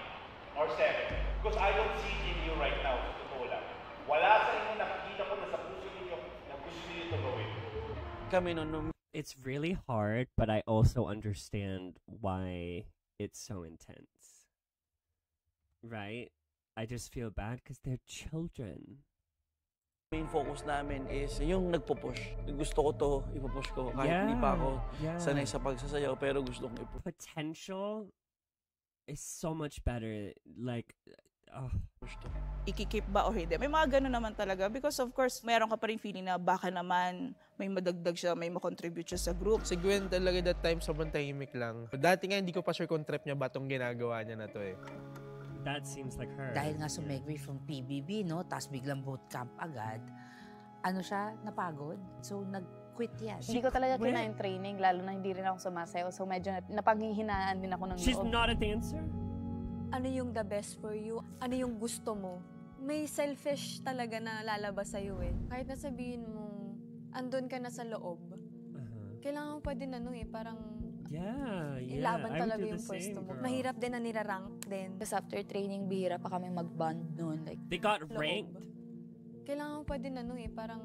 or 7 because I don't see it in you right now. Totoo lang. Wala sa inyo nakikita ko na sa puso ninyo na gusto niyo ito gawin. Kami nung It's really hard, but I also understand why it's so intense. right? I just feel bad because they're children. Main focus namin is yung nagpo-push. Gusto ko to, ipo-push ko. Kahit hindi pa ako sanay sa pagsasayaw, pero gusto kong ipo-push. Potential is so much better. Like, Ikikip ba o hindi? May mga ganun naman talaga because of course, mayroon ka pa rin feeling na baka naman may madagdag siya, may makontribute siya sa group. Si Gwen talaga that time sobrang tahimik lang. Dati nga hindi ko pa sure kung trip niya ba itong ginagawa niya na to eh. That seems like her. Dahil nga sumegway from PBB, no? Tapos biglang bootcamp agad. Ano siya? Napagod? So, nag-quit yan. Hindi ko talaga kinain training, lalo na hindi rin ako sumasayaw. So, medyo napanghihinaan din ako ng She's not a dancer? Ano yung the best for you? Ano yung gusto mo? May selfish talaga na lalabas sa'yo eh. Kahit na sabihin mo, andun ka na sa loob, kailangan mo pa din parang ilaban talaga yung pwesto mo. Mahirap din na nirarank din. Tapos after training, bihira pa kami mag-bond noon. Like, they got ranked? Kailangan mo pa din parang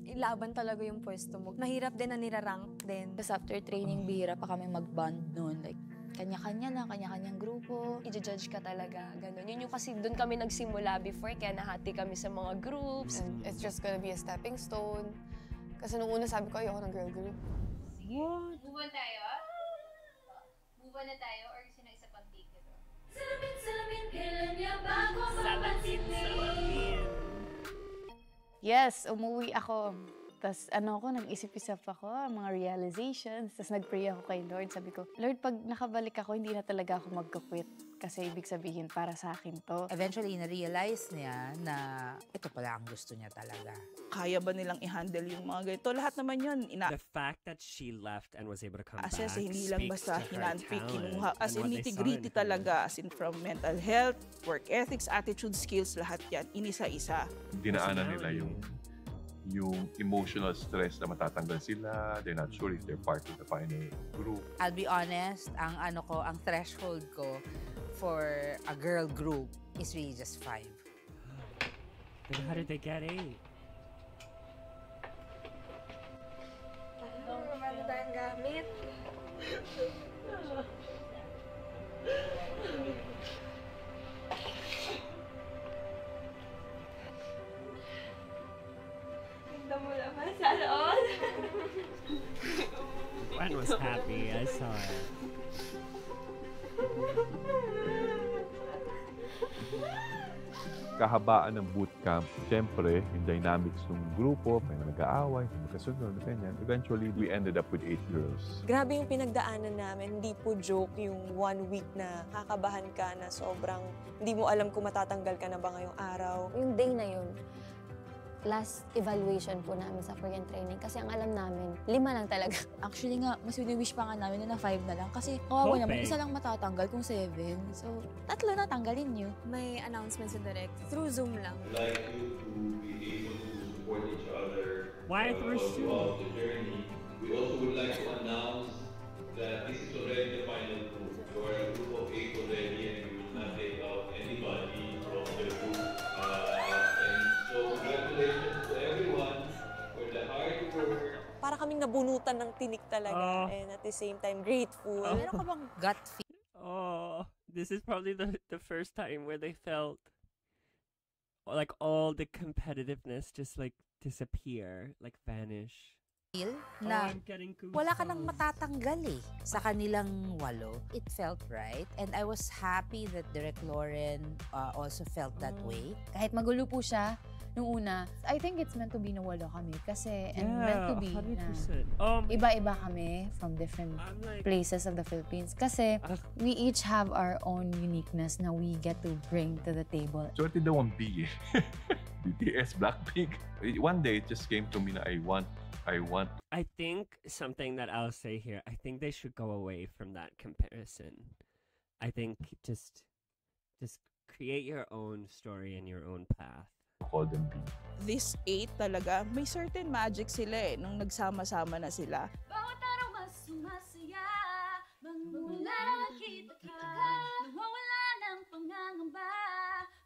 ilaban talaga yung pwesto mo. Mahirap din na nirarank din. Tapos after training, bihira pa kami mag-bond noon. Like, kanya-kanya lang, kanya-kanyang grupo. I-judge ka talaga, ganun. Yun yung kasi doon kami nagsimula before, kaya nahati kami sa mga groups. And it's just gonna be a stepping stone. Kasi nung una sabi ko, ayoko ng girl group. What? Move on tayo? Move on na tayo or gusto na isa pang take nito? Salamin, kailan niya bago mapansin Yes, umuwi ako. Tapos nag-isip-isip ako, mga realizations. Tapos nag-pray ako kay Lord. Sabi ko, Lord, pag nakabalik ako, hindi na talaga ako mag-quit. Kasi ibig sabihin, para sa akin to. Eventually, na-realize niya na ito pala ang gusto niya talaga. Kaya ba nilang i-handle yung mga ganito? Lahat naman yun. The fact that she left and was able to come back hindi lang basta hinanpick, kinuha. As in, nitty-gritty her. talaga. As in, from mental health, work ethics, attitude, skills, lahat yan. Inisa-isa. Dinaanan nila yung emotional stress na matatanggal sila. They're not sure if they're part of the final group. I'll be honest, ang threshold ko for a girl group is really just 5. Then how did they get 8? Ano tayong gamit? Tignan mo naman sa loob. Gwen was happy. I saw it. Kahabaan ng bootcamp, siyempre, yung dynamics ng grupo, may nag-aaway, magkasunod, ganyan. Eventually, we ended up with 8 girls. Grabe yung pinagdaanan namin. Hindi po joke yung 1 week na kakabahan ka na sobrang hindi mo alam kung matatanggal ka na ba ngayong araw. Yung day na yun, last evaluation po namin sa Korean training kasi ang alam namin, 5 lang talaga. Actually nga, mas wini-wish pa nga namin na 5 na lang kasi kawawa naman, isa lang matatanggal kung 7. So, 3 na tanggalin nyo. May announcement sa direct through Zoom lang. Like you to be able to support each other throughout the journey. We also would like to announce that this is already the final group. You are a group of 8 already and we will not take out anybody from the group. So, congratulations to everyone for the hard work. Para kaming nabunutan ng tinik talaga and at the same time grateful. Meron ka bang gut feel? This is probably the first time where they felt like all the competitiveness just like disappear, like vanish. Na I'm getting goosebumps. wala ka nang matatanggal sa kanilang 8. It felt right. And I was happy that Direk Lauren also felt that way. Kahit magulo po siya, nung una, I think it's meant to be na 8 kami. Kasi, and meant to be 100%. na iba-iba kami from different places of the Philippines. Kasi, we each have our own uniqueness na we get to bring to the table. Swerte daw ang B BTS, Blackpink. One day, it just came to me na I want. I think something that I'll say here, I think they should go away from that comparison. I think just create your own story and your own path. Call them B. This 8 talaga, may certain magic sila nung nagsama-sama na sila. Bawat araw mas sumasaya, magmula nakita ka, nawawala ng pangangamba,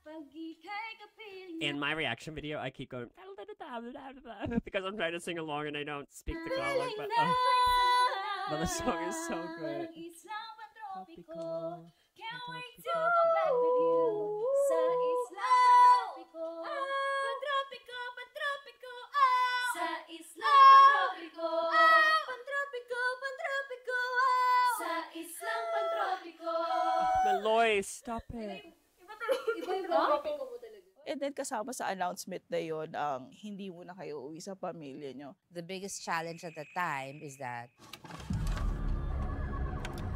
pag ika'y kapiling. In my reaction video, I keep going because I'm trying to sing along and I don't speak Tagalog, but the song is so good. wait to go back with you sa isla pantropiko. Pantropiko, pantropiko, oh! Sa isla pantropiko. Pantropiko, pantropiko, oh! Sa islang pantropiko. Meloy, stop it. Iba yung pantropiko mo talaga. And then kasama sa announcement na yun, ang hindi muna kayo uwi sa pamilya nyo. The biggest challenge at the time is that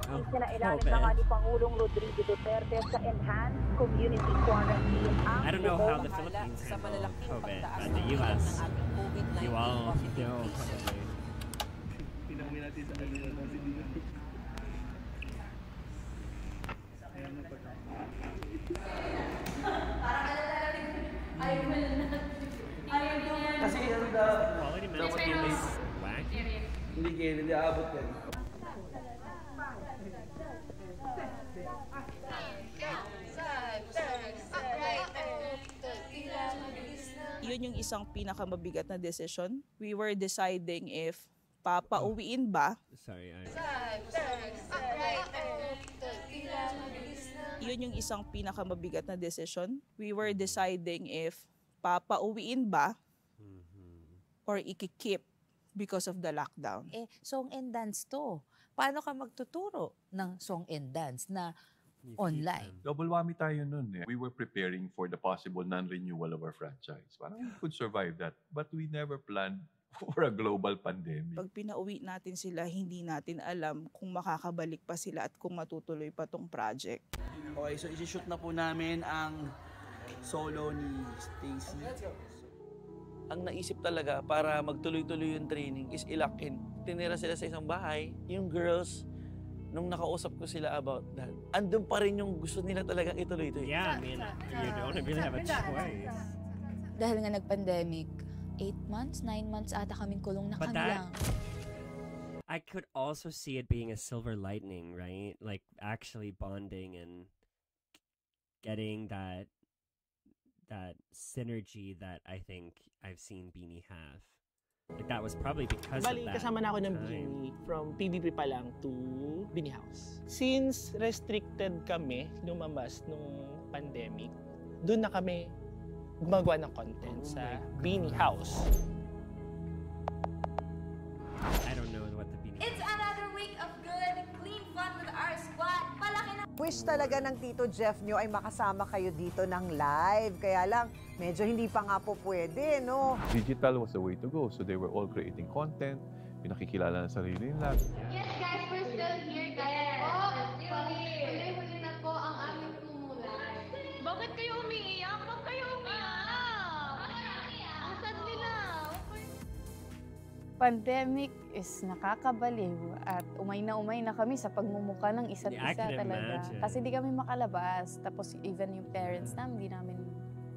Kinailalim na nga ni Pangulong Rodrigo Duterte sa Enhanced Community Quarantine ang I don't know how the Philippines handle COVID, but the U.S., you all know probably. Pinauwi natin sa kasi ano dapat yung may hindi kayo, hindi aabot yan. Yun yung isang pinakamabigat na decision. We were deciding if papauwiin ba. Sorry, Yun yung isang pinakamabigat na decision. We were deciding if papauwiin ba or ikikip because of the lockdown. Song and dance to. Paano ka magtuturo ng song and dance na online? Double whammy tayo nun eh. We were preparing for the possible non-renewal of our franchise. Parang we could survive that. But we never planned for a global pandemic. Pag pinauwi natin sila, hindi natin alam kung makakabalik pa sila at kung matutuloy pa tong project. Okay, so isi-shoot na po namin ang solo ni Stacy. Ang naisip talaga para magtuloy-tuloy yung training is i-lock in. Tinira sila sa isang bahay. Yung girls, nung nakausap ko sila about that, andun pa rin yung gusto nila talagang ituloy-tuloy. Yeah, I mean, you don't really have a choice. Dahil nga nag-pandemic, 8 months, 9 months ata kaming kulong na But kami lang. I could also see it being a silver lightning, right? Like actually bonding and getting that synergy that I think I've seen Beanie have. Like that was probably because Bali, of that. kasama na ako ng time. Beanie from PBB pa lang to Beanie House. Since restricted kami lumabas nung pandemic, doon na kami gumagawa ng content sa Beanie House. I don't know what the Beanie It's another week of good, clean fun with our squad. Palaki na. Wish talaga ng Tito Jeff nyo ay makasama kayo dito ng live. Kaya lang, medyo hindi pa nga po pwede, no? Digital was the way to go. So they were all creating content, pinakikilala ng sarili nila. Yes, guys, we're still here, guys. Huli na po ang aming tumulan. Bakit kayo umiiyak? Bakit kayo umiiyak? Ang sad nila. Pandemic is nakakabaliw at umay na kami sa pagmumuka ng isa't Yeah, I isa can talaga. imagine. Kasi di kami makalabas. Tapos even yung parents namin,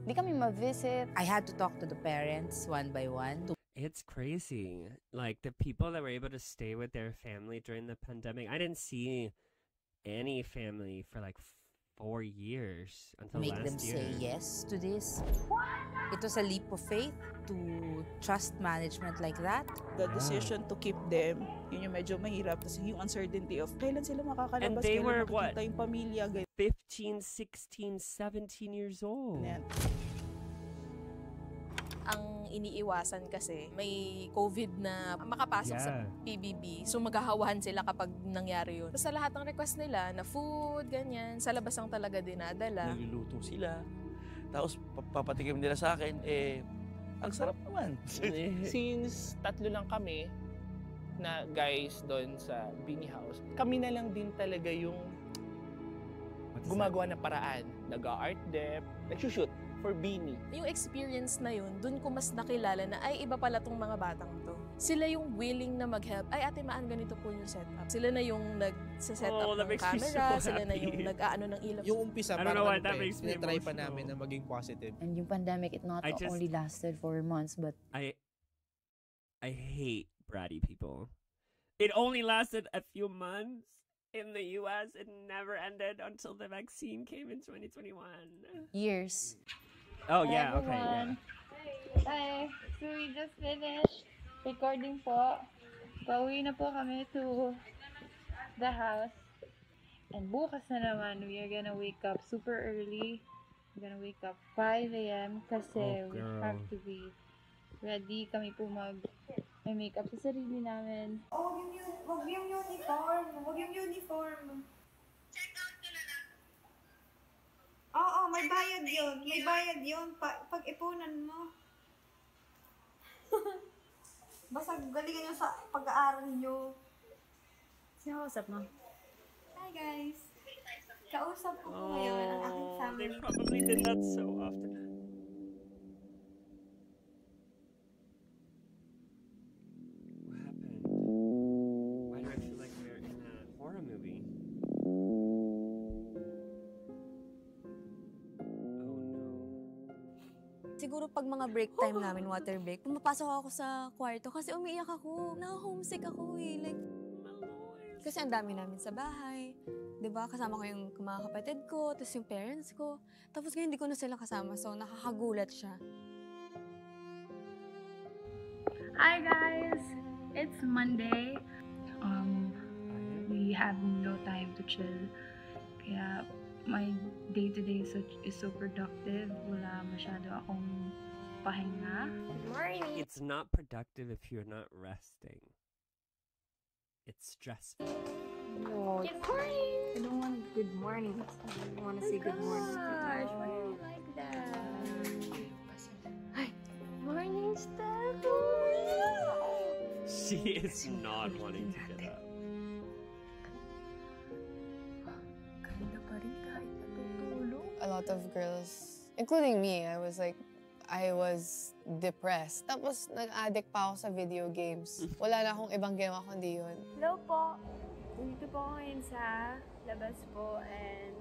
di kami ma-visit. I had to talk to the parents one by one. It's crazy. Like the people that were able to stay with their family during the pandemic. I didn't see any family for like 4 years until Make last them year. say yes to this. It was a leap of faith to trust management like that. The decision to keep them, yun yung medyo mahirap. Kasi yung uncertainty of kailan sila makakalabas, And they kailan were makikita what? yung pamilya. 15, 16, 17 years old. Ang iniiwasan kasi may COVID na makapasok sa Yeah. PBB. So maghahawahan sila kapag nangyari yun. Basta lahat ng request nila na food, ganyan, sa labas ang talaga dinadala. Nagluluto sila. Tapos papatikim nila sa akin, ang sarap naman. Since 3 lang kami na guys doon sa Beanie House, kami na lang din talaga yung gumagawa ng paraan. Nag-art dep, nag-shoot for Beanie. Yung experience na yun, dun ko mas nakilala na ay iba pala tong mga batang to. Sila yung willing na mag-help. Ay, Ate Maan, ganito po yung setup. Sila na yung nag-set up that ng makes me camera. so Sila na happy. yung nag-aano ng ilaw. Yung umpisa, I don't know parang why that makes me tinatry pa emotional. namin na maging positive. And yung pandemic, it not I just- only lasted 4 months, but I hate bratty people. It only lasted a few months in the US. It never ended until the vaccine came in 2021. years. Oh yeah, okay, yeah. Hi, so we just finished recording po. Pauwi na po kami to the house. And bukas na naman, we are gonna wake up super early. We're gonna wake up 5 a.m. kasi we have to be ready. Kami po may makeup sa sarili namin. Oh, wag yung uniform. Wag yung uniform. Check out ka na lang. Oo, may bayad yun. May bayad yun. Pag-ipunan mo. Basta galingan nyo sa pag-aaral nyo. Sino kausap mo? Hi guys. Kausap ko po ngayon ang aking family. They probably did that so often. What happened? Why do I feel like we're in a horror movie? Siguro pag mga break time namin, water break, pumapasok ako sa kwarto kasi umiiyak ako. Na-homesick ako eh. Like, kasi ang dami namin sa bahay. 'Di ba? Kasama ko yung mga kapatid ko, tapos yung parents ko. Tapos ngayon hindi ko na sila kasama, so nakakagulat siya. Hi guys! It's Monday. We have no time to chill. Kaya my day-to-day is so productive. Wala masyado akong pahinga. It's not productive if you're not resting. It's stressful. No. Good morning! I don't want good morning. I don't want to say good morning. Gosh, why do you like that? Hi. Morning, Steph! She is not wanting to get up. A lot of girls, including me, I was depressed. Tapos nag-addict pa ako sa video games. Wala na akong ibang game kundi yun. Hello po. Dito po ako ngayon sa labas po and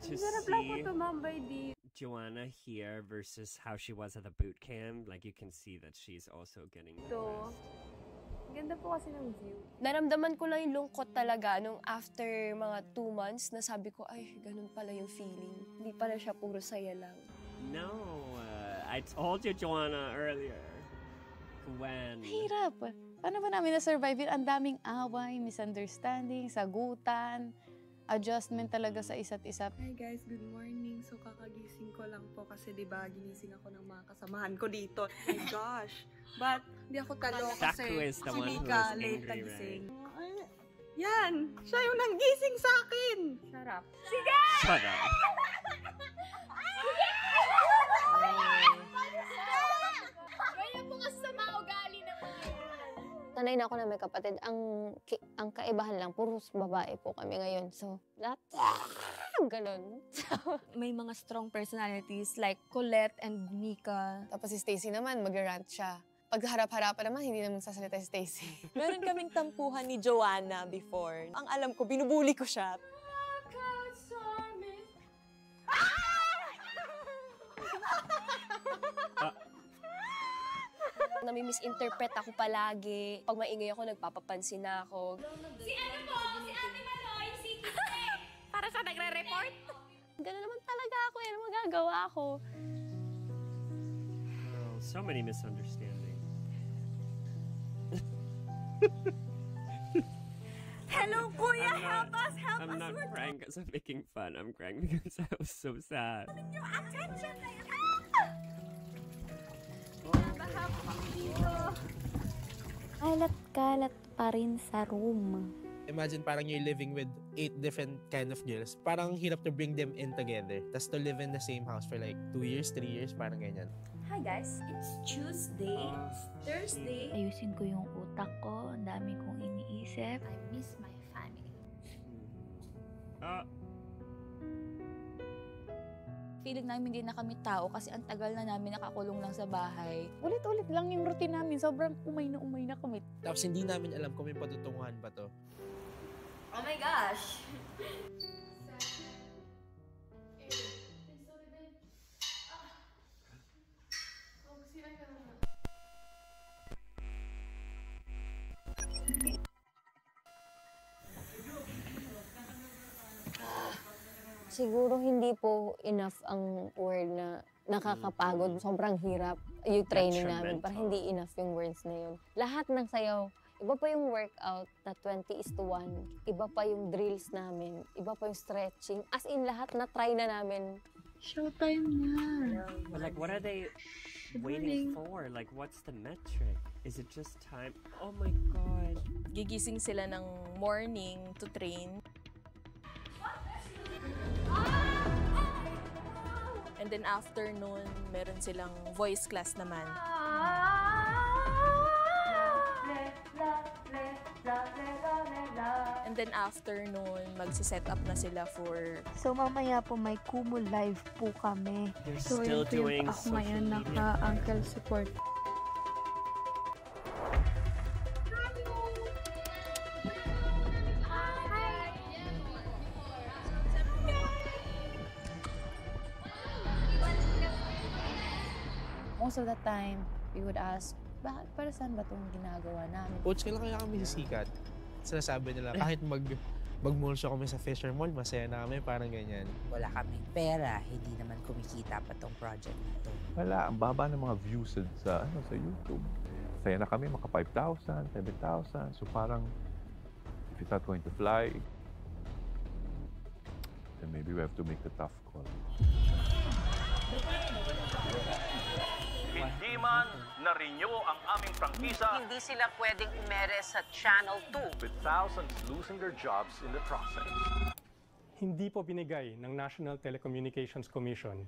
To sarap lang po see tumambay dito. Joanna here versus how she was at the boot camp, like you can see that she's also getting depressed. Ganda po kasi ng view. Naramdaman ko lang yung lungkot talaga nung after mga 2 months na sabi ko, ay, ganun pala yung feeling. Hindi pala siya puro saya lang. No, I told you, Joanna, earlier. When? Mahirap. Paano ba namin na-survive yun? Ang daming away, misunderstanding, sagutan, adjustment talaga sa isa't isa. Hi guys, good morning. So kakagising ko lang po kasi 'di ba ginising ako ng mga kasamahan ko dito. Oh my gosh. But di ako talo kasi Saku is the one who Mika is late angry, nagising. Yan! Siya yung nanggising sa akin! Sarap. Sige! Shut up. Ganyan po kasi sa mga ugali ng mga yan. Sanay na ako na may kapatid. Ang kaibahan lang, puros babae po kami ngayon. So, lahat, ganun. May mga strong personalities like Colette and Mika. Tapos si Stacy naman, mag-rant siya. Pag harap-harapan naman, hindi naman sasalita si Stacy. Meron kaming tampuhan ni Joanna before. Ang alam ko, binubuli ko siya. Nami-misinterpret ako palagi. Pag maingay ako, nagpapapansin na ako. Si ano po? Si Ate Maloy, si Kite. Para sa nagre-report? Ganun naman talaga ako. Yan ang magagawa ko. Oh, so many misunderstandings. Hello, Kuya! Help us! Help us! I'm not crying because I'm making fun. I'm crying because I was so sad. Your attention! Baha po kami dito. Kalat-kalat pa rin sa room. Imagine parang you're living with 8 different kind of girls. Parang hirap to bring them in together. Tapos to live in the same house for like 2 years, 3 years, parang ganyan. Hi guys, it's Tuesday, Thursday. Ayusin ko yung utak ko. Ang dami kong iniisip. I miss my family. Feeling namin hindi na kami tao kasi ang tagal na namin nakakulong lang sa bahay. Ulit-ulit lang yung routine namin. Sobrang umay na kami. Tapos hindi namin alam kung may patutunguhan ba to. Oh my gosh! Siguro hindi po enough ang word na nakakapagod. Sobrang hirap yung training namin. Parang hindi enough yung words na yun. Lahat ng sayaw, Iba pa yung workout na 20:1. Iba pa yung drills namin. Iba pa yung stretching. As in, lahat na try na namin. Showtime na. But like, what are they waiting for? Like, what's the metric? Is it just time? Oh my God. Gigising sila ng morning to train. And then afternoon, meron silang voice class naman. And then afternoon, magsiset up na sila for... So mamaya po may Kumu live po kami. They're So, still ito doing yung ako social ngayon media. naka-ankle support. Most of the time, we would ask, bakit para saan ba itong ginagawa namin? Coach, kailan kaya kami sisikat? Sinasabi nila, kahit mag-mall show kami sa Fisher Mall, masaya na kami, parang ganyan. Wala kaming pera, hindi naman kumikita pa tong project na to. Wala, ang baba ng mga views sa YouTube. Saya na kami, maka 5,000, 7,000. So parang, if it's not going to fly, then maybe we have to make the tough call. Hindi man na-renew ang aming prangkisa, Hindi sila pwedeng umere sa Channel 2. with thousands losing their jobs in the process. Hindi po binigay ng National Telecommunications Commission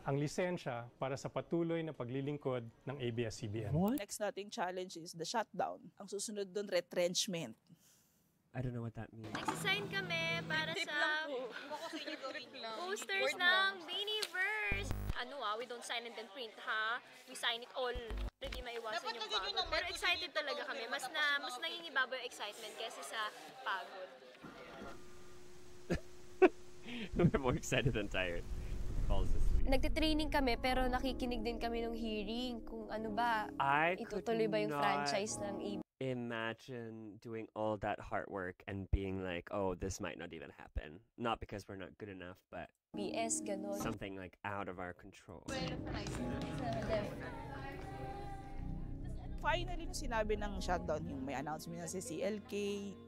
ang lisensya para sa patuloy na paglilingkod ng ABS-CBN. Next nating challenge is the shutdown. Ang susunod doon, retrenchment. I don't know what that means. Nagsisign kami para sa posters ng Beanieverse. We don't sign and then print, ha? We sign it all. Hindi maiwasan yung pagod. Pero excited talaga kami. Mas nangingibaba yung excitement kaysa sa pagod. We're more excited than tired. Falls asleep. Nagtitraining kami pero nakikinig din kami ng hearing kung ano ba, I could itutuloy ba yung not franchise ng ABS. imagine doing all that hard work and being like, oh, this might not even happen. Not because we're not good enough, but Ganon. something like out of our control. Finally, nung sinabi ng shutdown, yung may announcement na si CLK,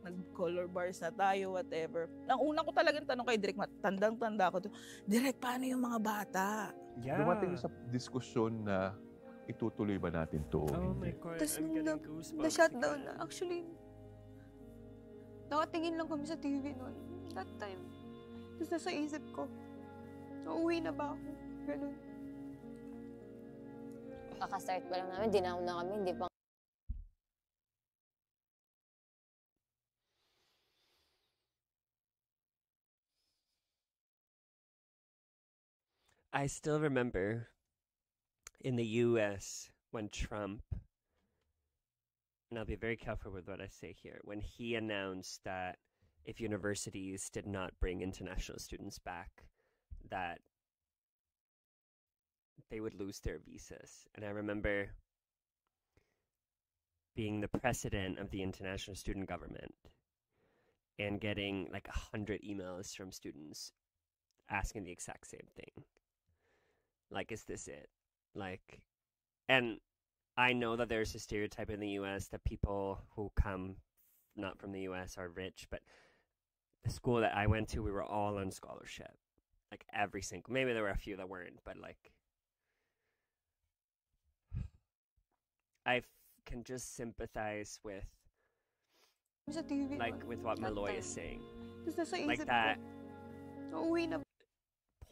nag-color bars na tayo, whatever. Ang unang ko talagang tanong kay Direk, tandang-tanda ko to, Direk, paano yung mga bata? Dumating sa diskusyon na itutuloy ba natin to? Oh my God, Tapos I'm nung getting goosebumps. na-shutdown na, actually, nakatingin lang kami sa TV noon. That time. Tapos nasa isip ko, uuwi na ba ako? Ganun. Kakastart pa lang namin, dinaon na kami, hindi pa. I still remember in the US when Trump, and I'll be very careful with what I say here, when he announced that if universities did not bring international students back, that they would lose their visas. And I remember being the president of the International Student Government and getting like 100 emails from students asking the exact same thing. Like, is this it? Like, and I know that there's a stereotype in the US that people who come not from the US are rich, but the school that I went to, we were all on scholarship. Like every single, maybe there were a few that weren't, but like, I can just sympathize with, like, with what Malloy is saying. Like that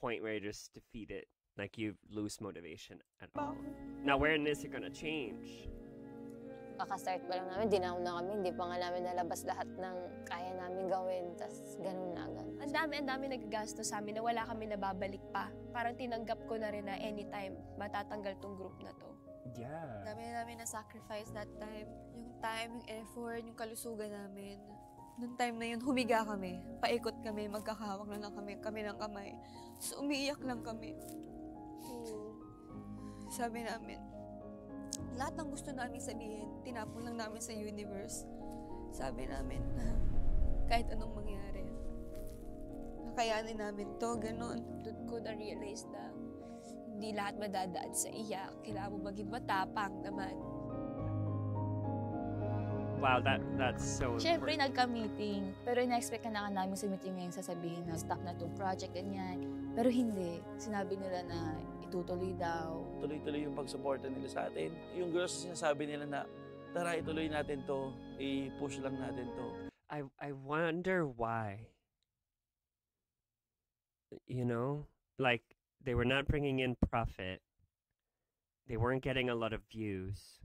point where you're just defeated. Like, you lose motivation at all. Now, when is it gonna change? Kakastart pa lang namin, dinaon na kami, hindi pa nga namin nalabas lahat ng kaya namin gawin, tas ganun na agad. Ang dami nagagasto sa amin na wala kami nababalik pa. Parang tinanggap ko na rin na anytime matatanggal tong group na to. Yeah. Dami namin na-sacrifice that time. Yung time, yung effort, yung kalusugan namin. Noong time na yun, humiga kami. Paikot kami, magkakahawak na lang kami ng kamay. So, umiiyak lang kami. Sabi namin, lahat ng gusto namin sabihin, tinapon lang namin sa universe. Sabi namin, kahit anong mangyari, kakayanin namin to, ganun. Doon ko na-realize na hindi lahat madadaan sa iyak. Kailangan mo maging matapang naman. Wow, that's so Siyempre, important. nagka-meeting. Pero ina-expect ka na namin sa meeting ngayon sasabihin na stop na itong project, ganyan. Pero hindi. Sinabi nila na itutuloy daw. Tuloy-tuloy yung pagsuporta nila sa atin. Yung girls, sinasabi nila na, tara, ituloy natin to. I-push lang natin to. I wonder why. You know? Like, they were not bringing in profit. They weren't getting a lot of views.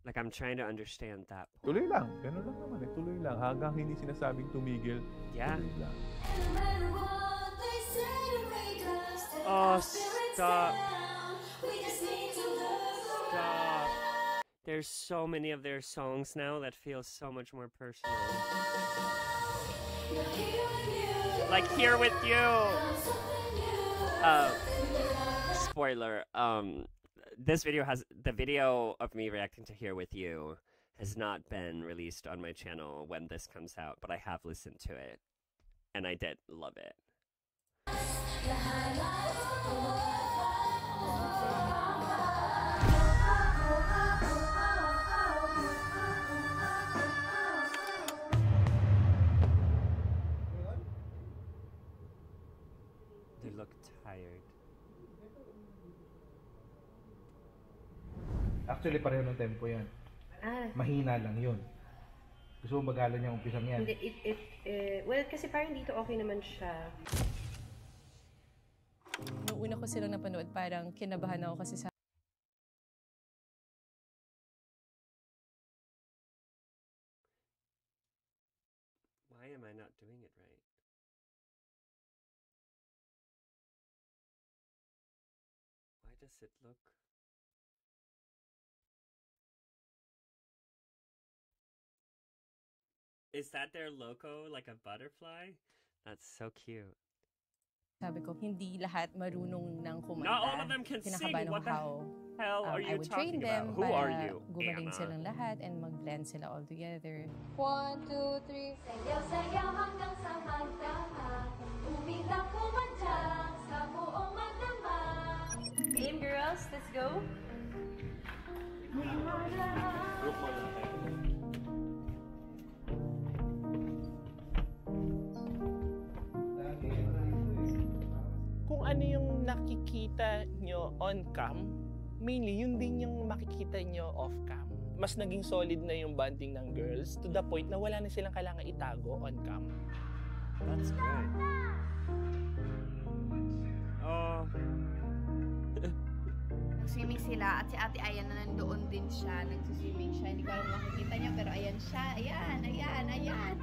Like, I'm trying to understand that. Tuloy lang. Ganun lang naman eh. Tuloy lang. Hanggang hindi sinasabing tumigil. Yeah. Tuloy lang. Oh, stop. Stop. There's so many of their songs now that feel so much more personal. Like Here With You. Spoiler. The video of me reacting to Here With You has not been released on my channel when this comes out, but I have listened to it. And I did love it. They look tired. Actually, pareho ng tempo yan. Mahina lang yun. Gusto mo bagalan yung umpisang yan? Hindi, well, kasi parang dito okay naman siya. Nung una ko silang napanood, parang kinabahan ako kasi sa Why am I not doing it right? Why does it look... Is that their logo, like a butterfly? That's so cute. sabi ko, hindi lahat marunong ng kumanta. Not all of them can sing. Kinakabahan ako What the how hell are I you would train talking them about? Who are para you, gumaling Anna? silang lahat and mag-blend sila all together. 1, 2, 3. Sayaw-sayaw hanggang sa magdama. Umidang kumadyak sa buong madama. Game girls, let's go. Kung ano yung nakikita nyo on cam, mainly yun din yung makikita nyo off cam. Mas naging solid na yung bonding ng girls to the point na wala na silang kailangan itago on cam. That's good. Oh. Nag-swimming sila at si Ate Ayan na nandoon din siya. Nag-swimming siya. Hindi ko alam makikita niya pero ayan siya. Ayan, ayan, ayan.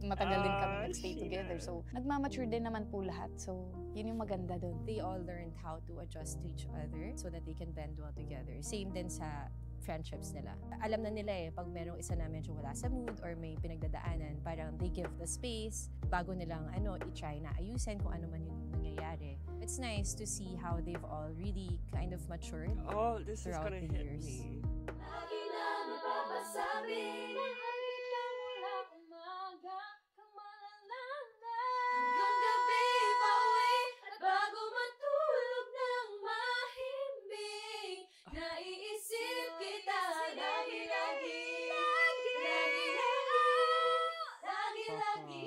Matagal din kami nag-stay together. So, nagmamature din naman po lahat. So, yun yung maganda doon. They all learned how to adjust to each other so that they can blend well together. Same din sa friendships nila. Alam na nila pag merong isa na medyo wala sa mood or may pinagdadaanan, parang they give the space bago nilang i-try na ayusin kung ano man yung nangyayari. It's nice to see how they've all really kind of matured throughout the years. Lagi na mapapasabi na hangin ka mula umaga kamalalala. Hanggang gabi pauwi at bago matulog ng mahimbing. Naiisip kita lagi-lagi. Lagi-lagi. Lagi-lagi.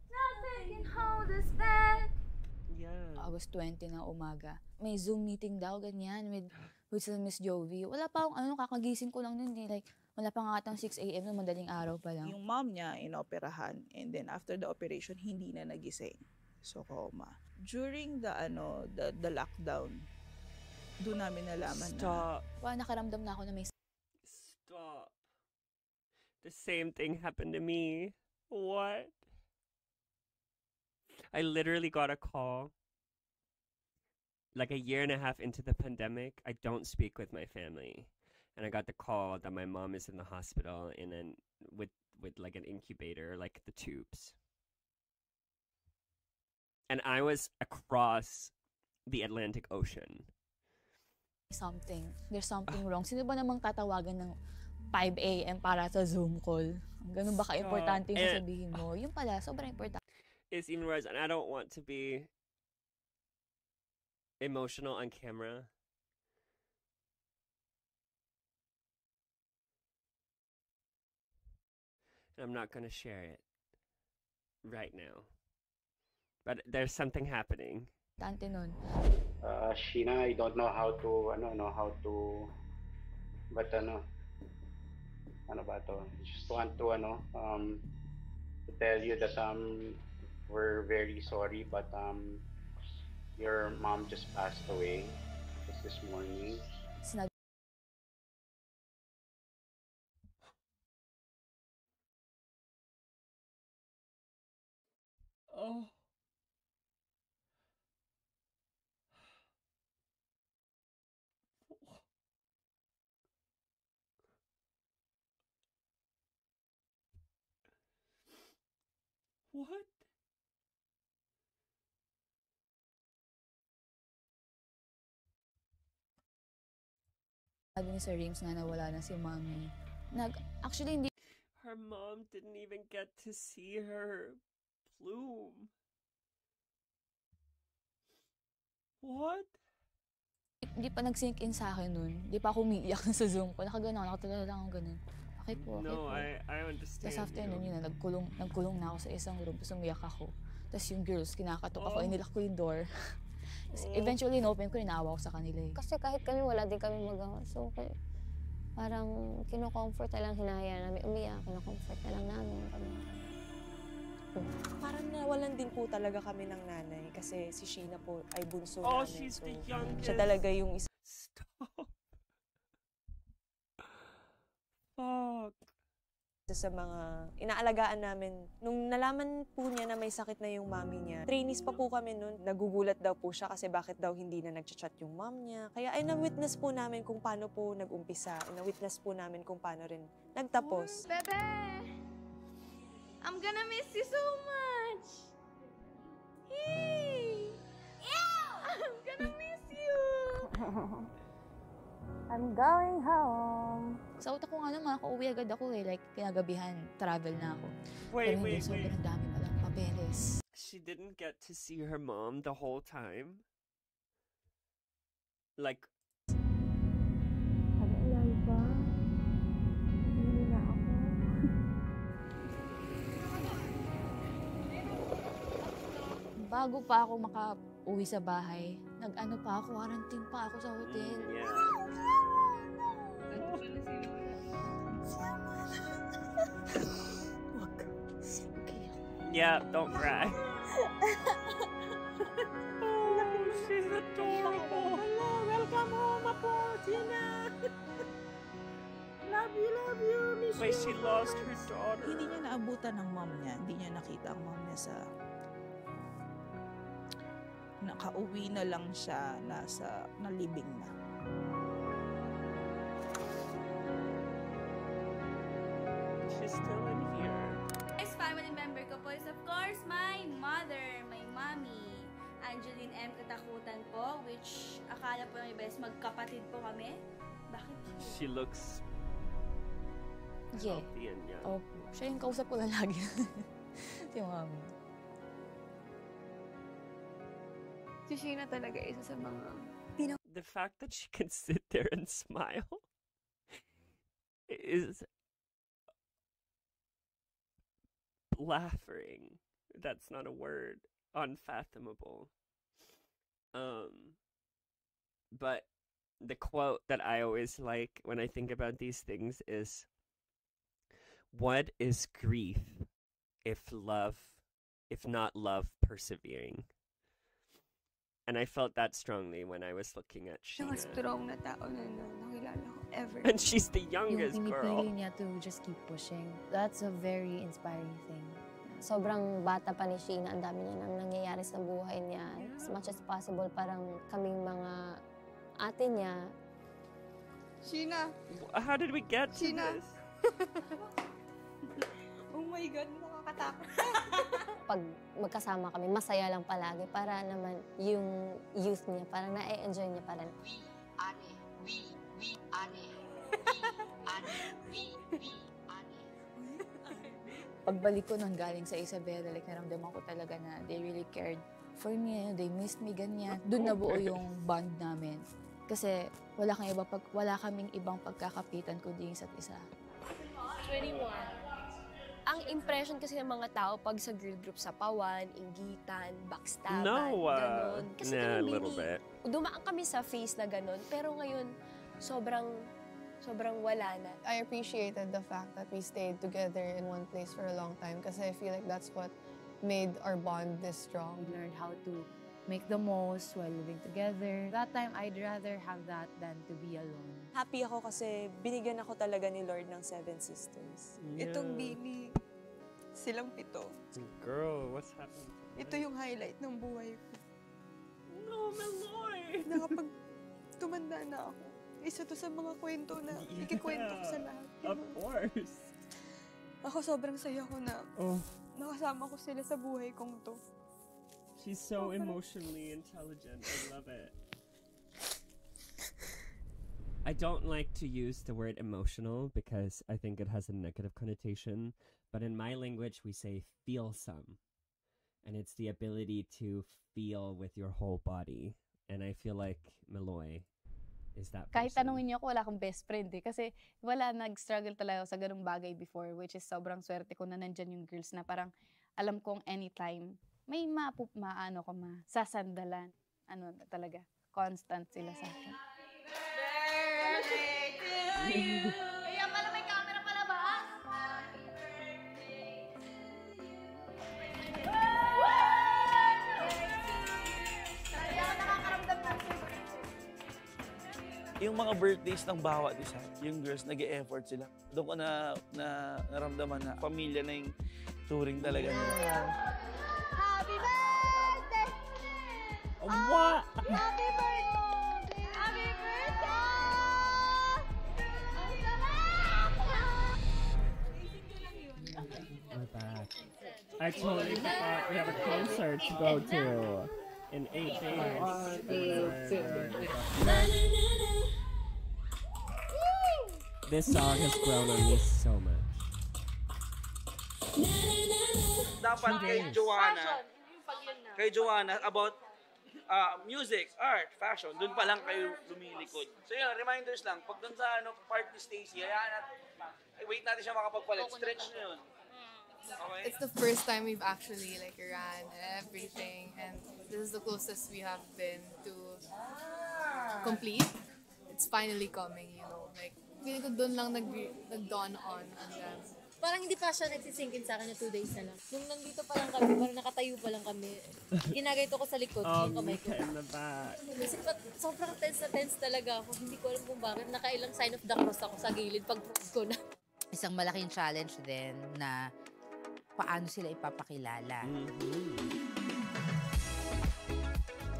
Nothing can hold us back. Yeah. August 20 na umaga. May Zoom meeting daw, ganyan, with Miss Jovi. Wala pa akong kakagising ko lang nun eh. Like, wala pa nga atang 6 a.m. na madaling araw pa lang. Yung mom niya, inoperahan. And then after the operation, hindi na nagising. So, coma. During the lockdown, doon namin nalaman na. Nakaramdam na ako na may... Stop. The same thing happened to me. What? I literally got a call. Like a year and a half into the pandemic, I don't speak with my family. And I got the call that my mom is in the hospital with like an incubator, like the tubes. And I was across the Atlantic Ocean. There's something wrong. Sino ba namang tatawagan ng 5 a.m. para sa Zoom call? Ganun ba ka-importante yung sasabihin mo? Yung pala, sobrang importante. It's even worse, and I don't want to be emotional on camera. I'm not going to share it right now. But there's something happening. Tante nun. Sheena, I don't know how to, but ano ba to? Just want to, to tell you that, we're very sorry, but, your mom just passed away just this morning. Sinabi Oh. What? Sabi ni Sir James na nawala na si Mommy. Actually, hindi Her mom didn't even get to see her bloom. What? Hindi pa nag-sink in sa akin nun. Hindi pa ako umiiyak sa Zoom ko. Nakagano, nakatulala lang ako ganun. Okay po, okay No, po. I understand. Tapos after nun, yun na, nagkulong na ako sa isang room. Tapos umiyak ako. Tapos yung girls, kinakatok ako, inilak ko yung door. Tapos eventually, in-open ko, inaawa ko sa kanila eh. Kasi kahit kami, wala din kami magawa. So, parang kino-comfort na lang, hinahayaan namin umiyak, kino-comfort na lang namin kami. Parang nawalan din po talaga kami ng nanay kasi si Sheena po ay bunso Oh, namin. she's So, the youngest. siya talaga yung isa. Stop. Fuck. Sa mga inaalagaan namin. Nung nalaman po niya na may sakit na yung mami niya, trainees pa po kami nun. Nagugulat daw po siya kasi bakit daw hindi na nagchat-chat yung mom niya. Kaya ay na-witness po namin kung paano po nag-umpisa. Na-witness po namin kung paano rin nagtapos. Bebe! I'm gonna miss you so much! Hey! I'm gonna miss you! I'm going home. Sa utak ko nga naman, makauwi agad ako eh. Like, kinagabihan, travel na ako. Wait, Pero hindi, sobrang dami palang papeles. She didn't get to see her mom the whole time? Like, Alayo ba? Hindi na ako. Bago pa ako makauwi sa bahay, nag-ano pa ako, quarantine pa ako sa hotel. yeah. Yeah, don't cry. Oh, she's adorable. Hello, welcome home, Apo, Sheena. Love you, miss Wait, you. she lost her daughter. Hindi niya naabutan ng mom niya. Hindi niya nakita ang mom niya sa... Nakauwi na lang siya, nalibing na. She's still in here. Next family member ko po is of course my mother, my mommy. Angeline M. Katakutan po, which akala po ng iba is magkapatid po kami. Bakit? She looks Yeah. healthy and young. Opo. Siya yung kausap ko lang lagi. Si Mommy. Si Sheena talaga isa sa mga The fact that she can sit there and smile is laughing. That's not a word. Unfathomable. But the quote that I always like when I think about these things is, what is grief if not love persevering? And I felt that strongly when I was looking at Siya Sheena. strong na tao na nakilala ko ever. And she's the youngest Yung girl. pinipili niya to just keep pushing. That's a very inspiring thing. Sobrang bata pa ni Sheena, ang dami niya nang nangyayari sa buhay niya. As much as possible, parang kaming mga ate niya. Sheena! How did we get to Sheena! this? Oh my God, nakakatakot. Pag magkasama kami, masaya lang palagi para naman yung youth niya, parang na-enjoy niya parang. Pagbalik ko nun galing sa Isabela, like naramdaman ko talaga na they really cared for me, they missed me, ganyan. Doon nabuo yung bond namin. Kasi wala kaming ibang pagkakapitan kundi yung isa't isa. 21. Ang impression kasi ng mga tao pag sa girl group sa pawan, inggitan, backstaban, ganon. Kasi a kami, little bit. dumaan kami sa phase na ganon. Pero ngayon, sobrang wala na. I appreciated the fact that we stayed together in one place for a long time kasi I feel like that's what made our bond this strong. We learned how to make the most while living together. That time, I'd rather have that than to be alone. Happy ako kasi binigyan ako talaga ni Lord ng 7 sisters. Itong Bini, silang 7. Girl, what's happening? Ito yung highlight ng buhay ko. No, Meloy! Na kapag tumanda na ako, isa to sa mga kwento na ikikwento ko sa lahat. Of course. Ako sobrang saya ko na nakasama ko sila sa buhay kong to. She's so emotionally intelligent. I love it. I don't like to use the word emotional because I think it has a negative connotation. But in my language, we say feel some. And it's the ability to feel with your whole body. And I feel like Meloy is that person. Kahit tanungin niyo ako, wala akong best friend eh. Kasi wala, nag-struggle talaga sa ganung bagay before, which is sobrang swerte ko na nandyan yung girls na parang alam kong anytime may masasandalan. Ano talaga, constant sila sa akin. Birthday to you! Kaya pala may camera pala ba? Happy birthday to you! Kaya ako nakakaramdam ng Yung mga birthdays ng bawat isa, yung girls, nag-e-effort sila. Doon ko na naramdaman na pamilya na yung touring talaga nila. Happy birthday! What? Happy birthday! Happy birthday! We're back. I totally forgot we have a concert to go to in 8 days. This song has grown on me so much. Dapat kay Joanna, about music, art, fashion, dun pa lang kayo lumilikod. So yun, reminders lang, pag dun sa part ni Stacy, wait natin siya makapagpalit, stretch nyo yun. Okay? It's the first time we've actually ran everything, and this is the closest we have been to complete. It's finally coming, feeling ko doon lang nag-dawn on them. Parang hindi pa siya nagsisinkin sa akin na 2 days na lang. Nung nandito pa lang kami, parang nakatayo pa lang kami. Ginagayto ko sa likod, yung kamay ko. Kasi sobrang tense talaga ako. Hindi ko alam kung bakit. Nakailang sign of the cross ako sa gilid pag ko na. Isang malaking challenge din na paano sila ipapakilala.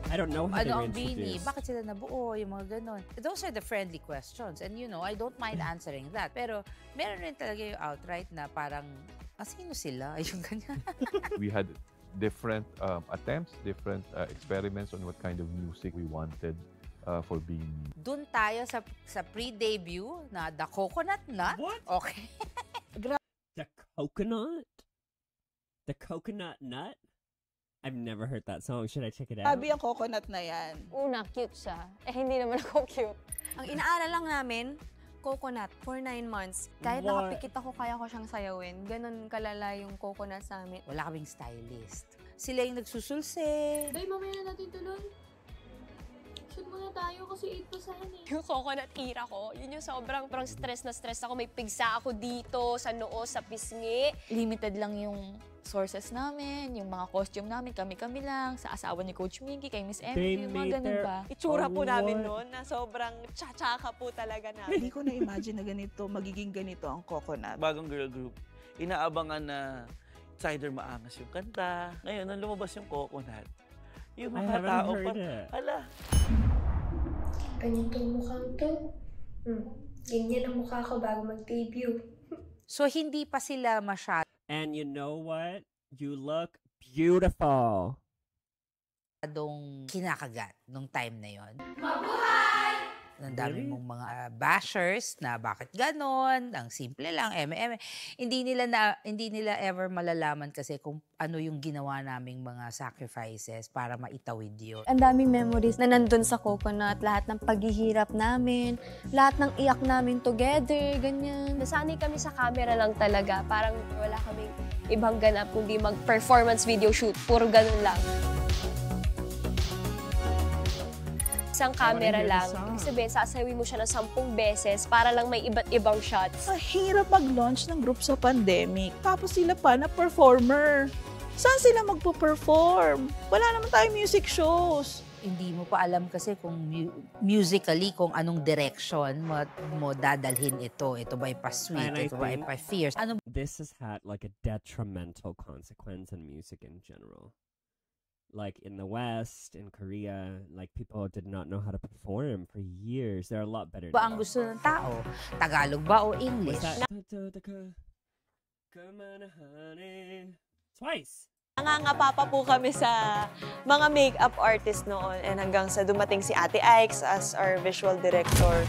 I don't know how they were Bini, introduced. bakit sila nabuo, yung mga ganon. Those are the friendly questions. And I don't mind answering that. Pero meron rin talaga yung outright na parang, sino sila? Yung ganyan. We had different attempts, different experiments on what kind of music we wanted for Bini. Doon tayo sa pre-debut na The Coconut Nut. What? Okay. The coconut? The coconut nut? I've never heard that song. Should I check it out? Sabi ang coconut na yan. Una, cute siya. Hindi naman ako cute. Ang inaaral lang namin, coconut for 9 months. Kahit nakapikit ako, kaya ko siyang sayawin. Ganon kalala yung coconut sa amin. Wala kaming stylist. Sila yung nagsusulse. Day, mamaya na natin tuloy. Shoot muna tayo kasi 8 pa saan eh. Yung coconut era ko, yun yung sobrang stress na stress ako. May pigsa ako dito, sa noo, sa pisngi. Limited lang yung sources namin, yung mga costume namin, kami-kami lang, sa asawa ni Coach Minky, kay Miss Emily, yung mga ganun ba. Itsura po namin noon na sobrang tsatsaka po talaga namin. Hindi ko na-imagine na ganito, magiging ganito ang coconut. Bagong girl group, inaabangan na it's either maangas yung kanta. Ngayon, nang lumabas yung coconut, yung mga tao pa, hala. Ganitong mukhang to. Ganyan ang mukha ko bago mag-debut. So, hindi pa sila masyado. And you know what? You look beautiful. Kinakagat nung time na yon. Mabuhay Ang dami mong mga bashers na bakit ganon, ang simple lang, Hindi nila ever malalaman kasi kung ano yung ginawa naming mga sacrifices para maitawid yun. Ang daming memories na nandun sa Coconut, lahat ng paghihirap namin, lahat ng iyak namin together, ganyan. Nasanay kami sa camera lang talaga. Parang wala kaming ibang ganap kundi mag-performance video shoot. Puro ganun lang. Isang camera lang. Ibig sabihin, sasawin mo siya ng 10 beses para lang may iba't ibang shots. Ang hirap mag-launch ng group sa pandemic. Tapos sila pa na performer. Saan sila magpo-perform? Wala naman tayong music shows. Hindi mo pa alam kasi kung musically, kung anong direction mo dadalhin ito. Ito ba'y pa-sweet? Ito ba'y pa-fierce? This has had like a detrimental consequence in music in general. Like in the West, in Korea, like people did not know how to perform for years. They're a lot better Ba now. ang gusto ng tao? Tagalog ba o English? Twice! Nangangapa pa po kami sa mga makeup artist noon and hanggang sa dumating si Ate Ike's as our visual director.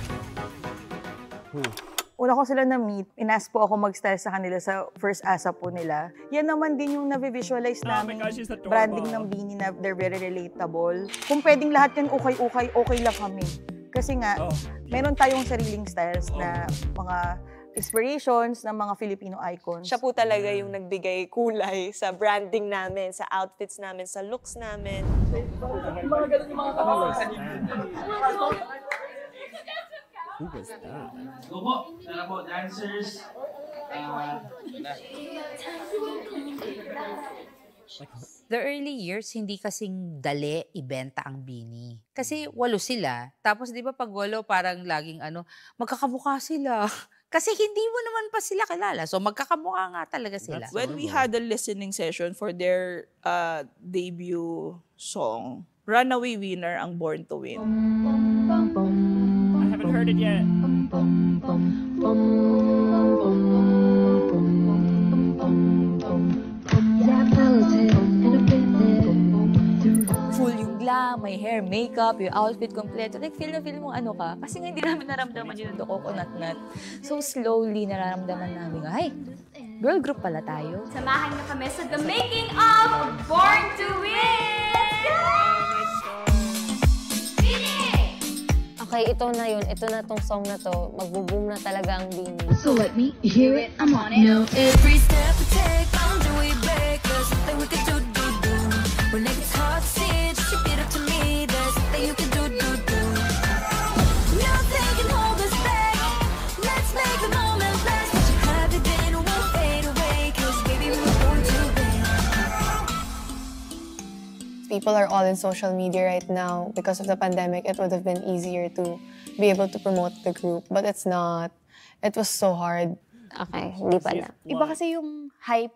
Una ko sila na-meet, inask po ako mag-style sa kanila sa first ASAP po nila. Yan naman din yung na-visualize namin, branding ng Beanie na they're very relatable. Kung pwedeng lahat yan okay lang kami. Kasi nga, meron tayong sariling styles na mga inspirations ng mga Filipino icons. Siya po talaga yung nagbigay kulay sa branding namin, sa outfits namin, sa looks namin. Who was that? Go po, tara po, dancers. The early years, hindi kasing dali ibenta ang Beanie. Kasi 8 sila. Tapos di ba pag 8, parang laging magkakamukha sila. Kasi hindi mo naman pa sila kilala. So magkakamukha nga talaga sila. When we had a listening session for their debut song, Runaway Winner ang Born to Win. I haven't heard it yet. Full yung glam, may hair, makeup, yung outfit kompleto. Like, feel mo ano ka. Kasi nga hindi namin naramdaman yun yung coconut nut. So slowly nararamdaman namin, ay, girl group pala tayo. Samahan niyo kami sa The Making of Born to Win! Let's go! Okay, ito na yun. Ito na tong song na to. Magbo-boom na talaga ang Beanie. So let me hear it, I'm on it. No, every step we take, boundary we break. There's something we can do. When it gets hard to see, just repeat it to me. There's something you can do. Nothing can hold us back. Let's make the moment last. What you have today won't fade away. Cause baby, we're born to win. People are all in social media right now. Because of the pandemic, it would have been easier to be able to promote the group. But it's not. It was so hard. Okay, hindi pala. Iba kasi yung hype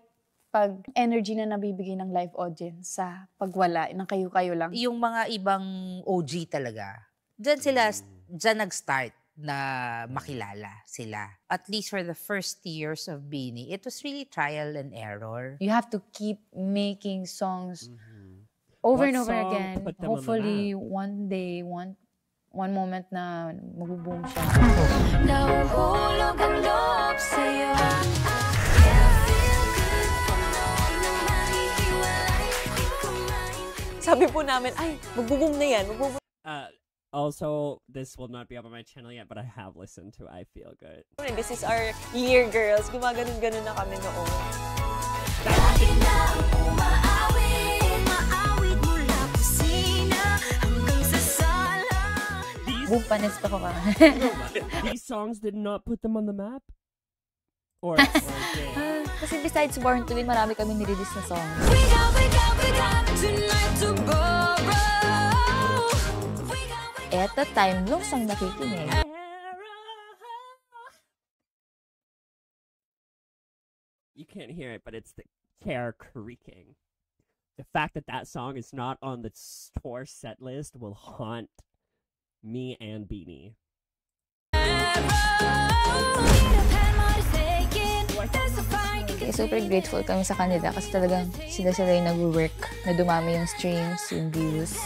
pag energy na nabibigay ng live audience sa pagwala ng kayo-kayo lang. Yung mga ibang OG talaga, dyan nag-start na makilala sila. At least for the first years of Beanie, it was really trial and error. You have to keep making songs over and over again. Hopefully, one day, one moment na mag-boom siya. Nahuhulog ang loob sa'yo. Sabi po namin, ay, magbo-boom na yan. Also, this will not be up on my channel yet, but I have listened to I Feel Good. This is our year, girls. Gumaganon-ganon na kami noon. Boom, panis pa ko ka. These songs did not put them on the map? Or Kasi besides Born to Win, marami kami nirelease na songs. Eto, time long sang nakikinig. you can't hear it, but it's the chair creaking. The fact that that song is not on the tour set list will haunt me and Beanie. Super grateful kami sa kanila kasi talagang sila yung nag-work na dumami yung streams, yung views.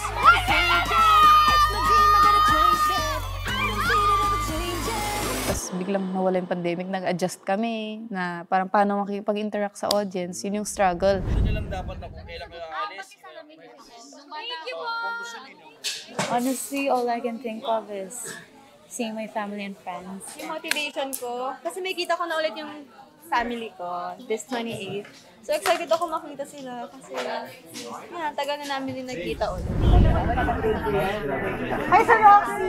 biglang nawala yung pandemic, nag-adjust kami na parang paano makikipag-interact sa audience. Yun yung struggle. Ito nyo lang dapat na kung kailan kayo aalis. Thank you po! Honestly, all I can think of is seeing my family and friends. Yung motivation ko, kasi may kita ko na ulit yung family ko this 28th. So excited ako makita sila kasi yan, tagal na namin din nagkita ulit. Hi, Sir Roxy!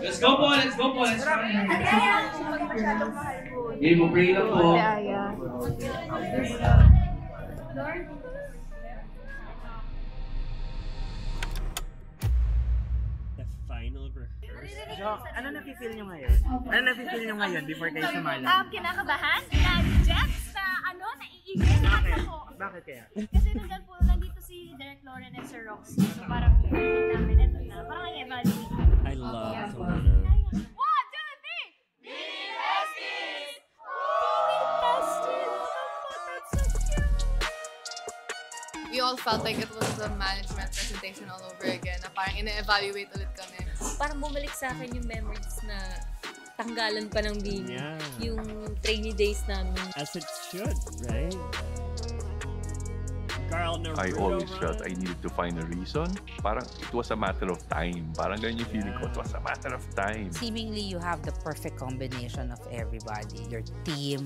Let's go po, let's go po, let's go. Game mo, pray lang po. The final rehearsal. Jo, ano napipil nyo ngayon? Ano napipil nyo ngayon before kayo sumala? Kinakabahan, na-jets, na naiisip lahat ako. Bakit kaya? Kasi nandito si Derek Lauren and Sir Roxy. So parang feeling namin, eto na, parang i-evaluate. I love Solana. 1, 2, 3! Be besties! We all felt like it was a management presentation all over again, na parang ina-evaluate ulit kami. Parang bumalik sa akin yung memories na tanggalan pa ng Bini. Yeah. Yung trainee days namin. As it should, right? Carl Naruto, I always felt I needed to find a reason. Parang it was a matter of time. Parang ganyan yung feeling ko. It was a matter of time. Seemingly, you have the perfect combination of everybody. Your team,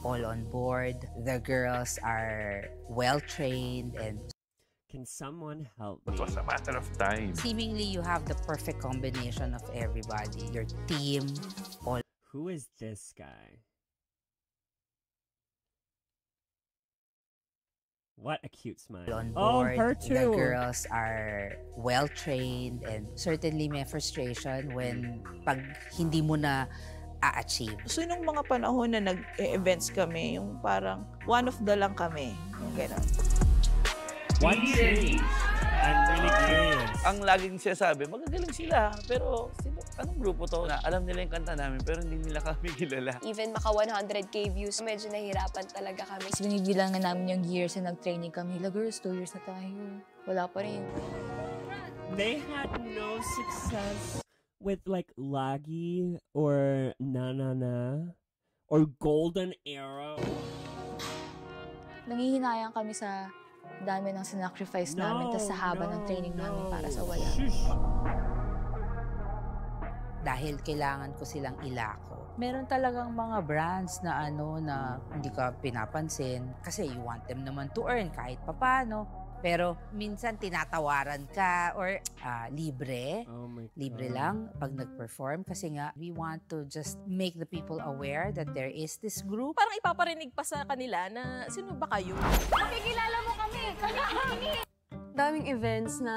all on board. The girls are well-trained and... Can someone help me? It was a matter of time. Seemingly, you have the perfect combination of everybody. Your team, all... Who is this guy? What a cute smile. On Oh, board. her too. The girls are well-trained and certainly may frustration when pag hindi mo na a-achieve. So, nung mga panahon na nag-events kami, yung parang one of the lang kami. Yung gano'n. One thing, I'm really curious. Ang laging sinasabi, magagaling sila. Pero anong grupo to na alam nila yung kanta namin pero hindi nila kami kilala. Even maka 100k views, medyo nahirapan talaga kami. Tapos binibilangan namin yung years na nag-training kami. Hila girls, 2 years na tayo. Wala pa rin. They had no success with like Lagi or Na Na Na or Golden Arrow. Nangihinayang kami sa dami ng sinacrifice namin tas sa haba ng training namin para sa wala. Dahil kailangan ko silang ilako. Meron talagang mga brands na na hindi ka pinapansin kasi you want them naman to earn kahit papano. Pero minsan tinatawaran ka or libre. Oh my God. Libre lang pag nag-perform kasi nga we want to just make the people aware that there is this group. Parang ipaparinig pa sa kanila na sino ba kayo? Makikilala mo kami! Daming events na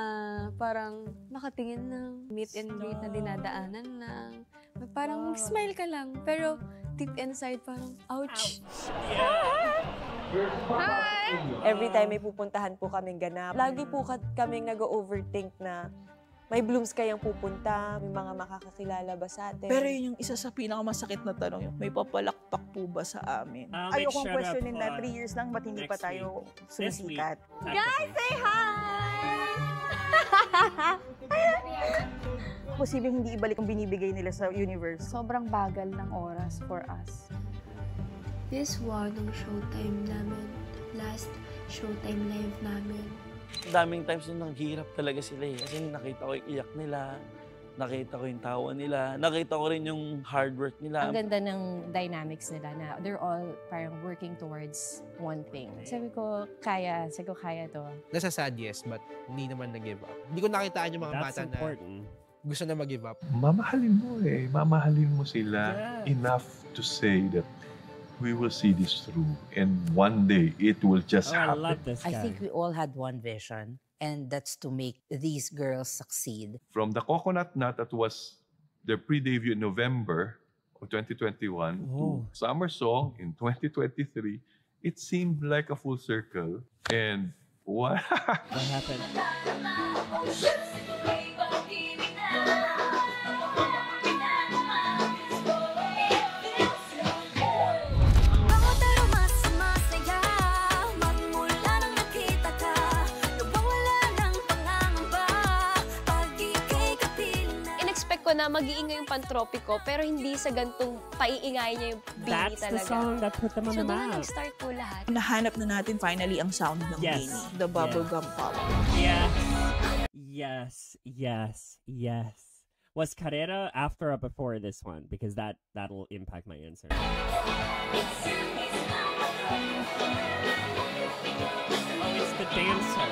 parang nakatingin ng meet and greet na dinadaanan lang. Parang mag-smile ka lang. Pero deep inside parang, ouch! Hi! Every time may pupuntahan po kaming ganap, lagi po kaming nag-overthink na may blooms kayang pupunta, may mga makakakilala ba sa atin. Pero yun yung isa sa pinakamasakit na tanong, yung may papalakpak po ba sa amin? Ayokong questionin na 3 years lang, ba't hindi pa tayo sumisikat? Guys, say hi! Posibleng hindi ibalik ang binibigay nila sa universe. Sobrang bagal ng oras for us. This one ang showtime namin. Last showtime live namin. Daming times nung naghihirap talaga sila eh. Kasi nakita ko yung iyak nila, nakita ko yung tawa nila, nakita ko rin yung hard work nila. Ang ganda ng dynamics nila na they're all parang working towards one thing. Sabi ko, kaya to. Nasa sad yes, but hindi naman nag-give up. Hindi ko nakitaan yung mga bata na gusto na mag-give up. Mamahalin mo eh. Mamahalin mo sila enough to say that we will see this through and one day it will just happen. I love this guy. I think we all had one vision and that's to make these girls succeed. From the Coconut Nut that was their pre-debut in November of 2021 to Summer Song in 2023, it seemed like a full circle. And what happened? na mag-iingay yung Pantropiko, pero hindi sa gantong paiingay niya yung Bini That's talaga. the song that put them on So the doon na map. nag-start po lahat. Nahanap na natin finally ang sound ng Yes. Bini. The bubblegum pop. Yes. Was Carrera after or before this one? Because that'll impact my answer. Oh, it's the dancer.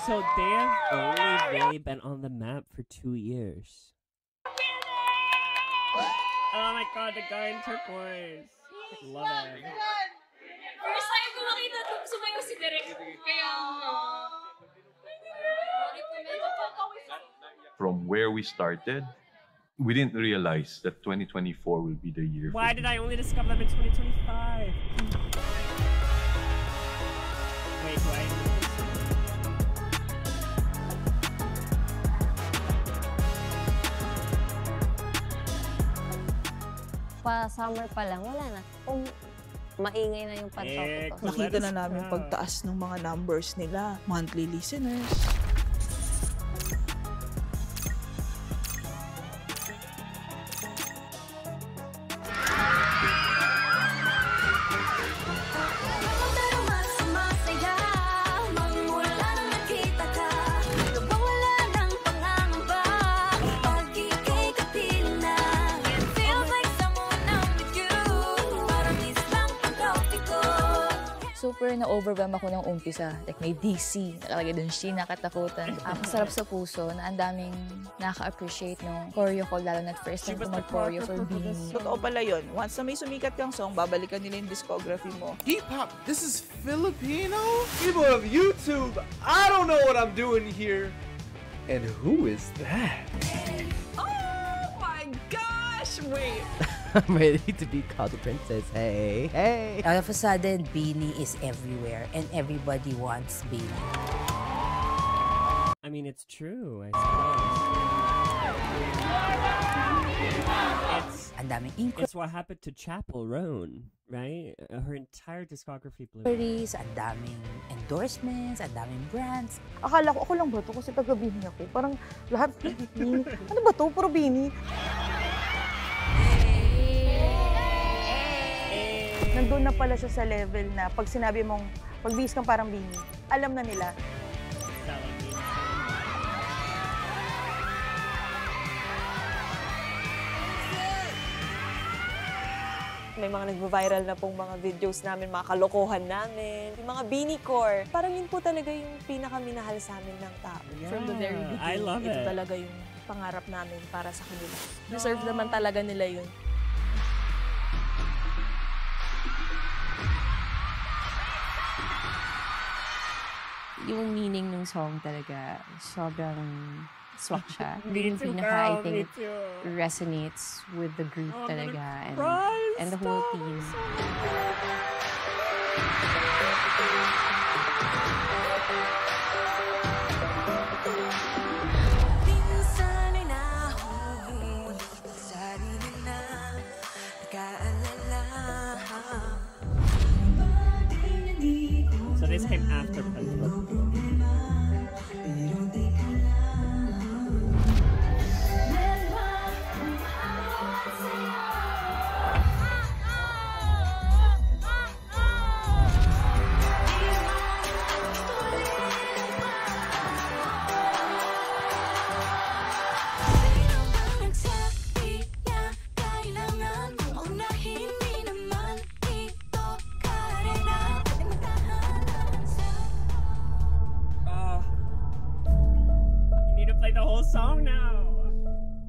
So they've only really been on the map for 2 years. Oh my god, the guy in turquoise. Love it. First time ko makita itong sumayo si Derek. Kaya, From where we started, we didn't realize that 2024 will be the year. Why did I only discover them in 2025? Wait, Pa-summer pa lang, wala na. Kung maingay na yung Pantropiko. Nakita na namin pagtaas ng mga numbers nila, monthly listeners. Super na-overwhelm ako ng umpisa. Like may DC, nakalagay doon siya, nakatakutan. Masarap sa puso na ang daming nakaka-appreciate nung choreo ko, lalo na first time ko mag-choreo for Bini. Totoo pala yun. Once na may sumikat kang song, babalikan nila yung discography mo. K-pop, this is Filipino? People of YouTube, I don't know what I'm doing here. And who is that? Oh my gosh! Wait! I'm ready to be called a princess. Hey, hey. All of a sudden, Bini is everywhere and everybody wants Bini. I mean, it's true, I suppose. It's what happened to Chapel Roan, right? Her entire discography blew. Ang daming endorsements, ang daming brands. Akala ko, ako lang ba ito? Kasi taga-Bini ako. Parang lahat Bini. Ano ba ito? Puro Bini. Nandun na pala siya sa level na pag sinabi mong magbihis kang parang Bini, alam na nila. May mga nag-viral na pong mga videos namin, mga kalokohan namin, yung mga Bini core. Parang yun po talaga yung pinakaminahal sa amin ng tao. From the very beginning, I love ito it. talaga yung pangarap namin para sa kanila. Deserve naman talaga nila yun. Yung meaning ng song talaga, sobrang swak siya. Me Yung too, pinaka, girl, I think, me too. resonates with the group Oh, I'm talaga. gonna cry, And the whole team. So this came after Pantropiko. Song now.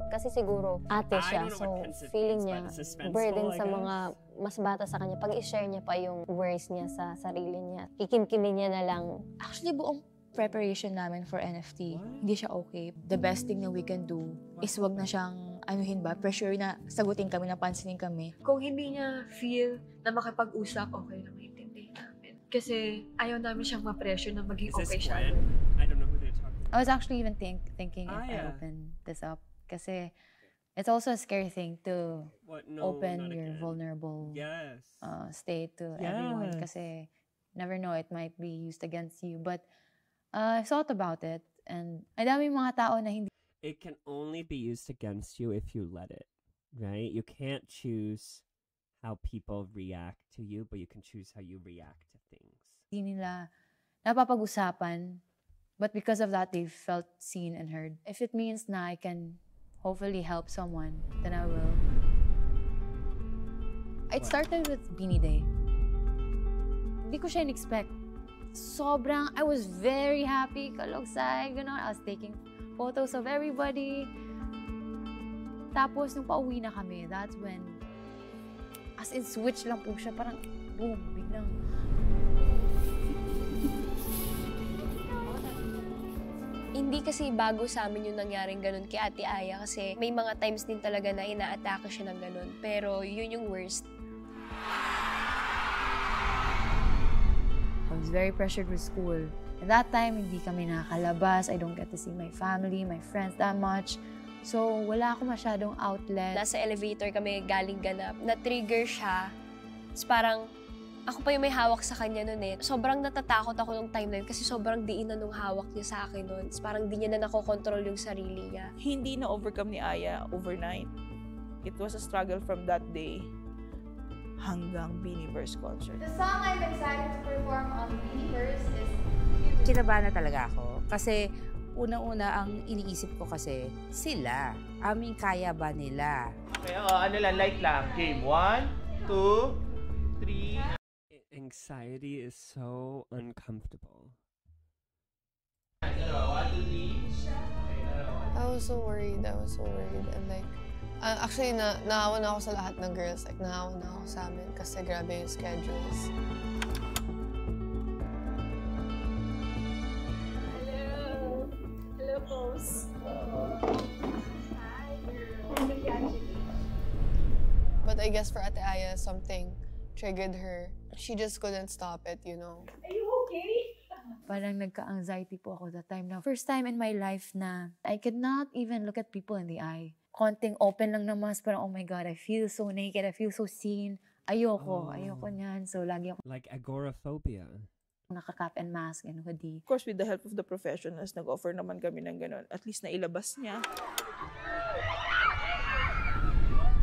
Kasi siguro ate siya, I don't know so what Prince feeling is, niya but suspenseful, burden I sa guess. mga mas bata sa kanya. Pag i-share niya pa yung worries niya sa sarili niya, kikimkimin niya na lang. Actually, buong preparation namin for NFT, hindi siya okay. The best thing na we can do is wag na siyang anuhin ba, pressure na sagutin kami, na pansinin kami. Kung hindi niya feel na makipag-usap, okay na maintindihan namin. Kasi ayaw namin siyang ma-pressure na maging Is this okay siya. Gwen? I don't know who they're talking I was actually even thinking if I yeah. open this up. Kasi it's also a scary thing to What? No, open not your again. vulnerable Yes. state to everyone. Yes. Kasi Never know, it might be used against you. But I thought about it, and ang daming mga tao na hindi. It can only be used against you if you let it, right? You can't choose how people react to you, but you can choose how you react to things. Hindi nila napapag-usapan, but because of that, they felt seen and heard. If it means na I can hopefully help someone, then I will. It started with Beanie Day. Hindi ko siya in-expect. Sobrang, I was very happy, kalogsay, gano'n. I was taking photos of everybody. Tapos, nung pauwi na kami, that's when, as in switch lang po siya, parang boom, biglang. Hindi kasi bago sa amin yung nangyaring ganun kay Ate Aya kasi may mga times din talaga na ina-atake siya ng ganun. Pero yun yung worst. I was very pressured with school. At that time, hindi kami nakakalabas. I don't get to see my family, my friends that much. So, wala ako masyadong outlet. Nasa elevator kami galing ganap. Na-trigger siya. Tapos parang, ako pa yung may hawak sa kanya nun eh. Sobrang natatakot ako nung time na yun kasi sobrang diin na nung hawak niya sa akin nun. Tapos parang di niya na nakokontrol yung sarili niya. Hindi na-overcome ni Aya overnight. It was a struggle from that day hanggang Beanieverse concert. The song I'm excited to perform on Beanieverse is... Kinabahan na talaga ako. Kasi unang-una ang iniisip ko kasi, sila. Aming kaya ba nila? Okay, ano lang, light lang. Game 1, 2, 3. Anxiety is so uncomfortable. I was so worried. And like, actually, naawa na ako sa lahat ng girls. Like, naawa na ako sa amin kasi grabe yung schedules. Hello, boss. Hi, girl. But I guess for Ate Aya, something triggered her. She just couldn't stop it, you know. Are you okay? Parang nagka-anxiety po ako that time na first time in my life na I could not even look at people in the eye. Konting open lang ng mask, parang oh my God, I feel so naked, I feel so seen. Ayoko niyan. So lagi ako like agoraphobia. Naka-cap and mask and hoodie. Of course, with the help of the professionals, nag-offer naman kami ng gano'n. At least nailabas niya.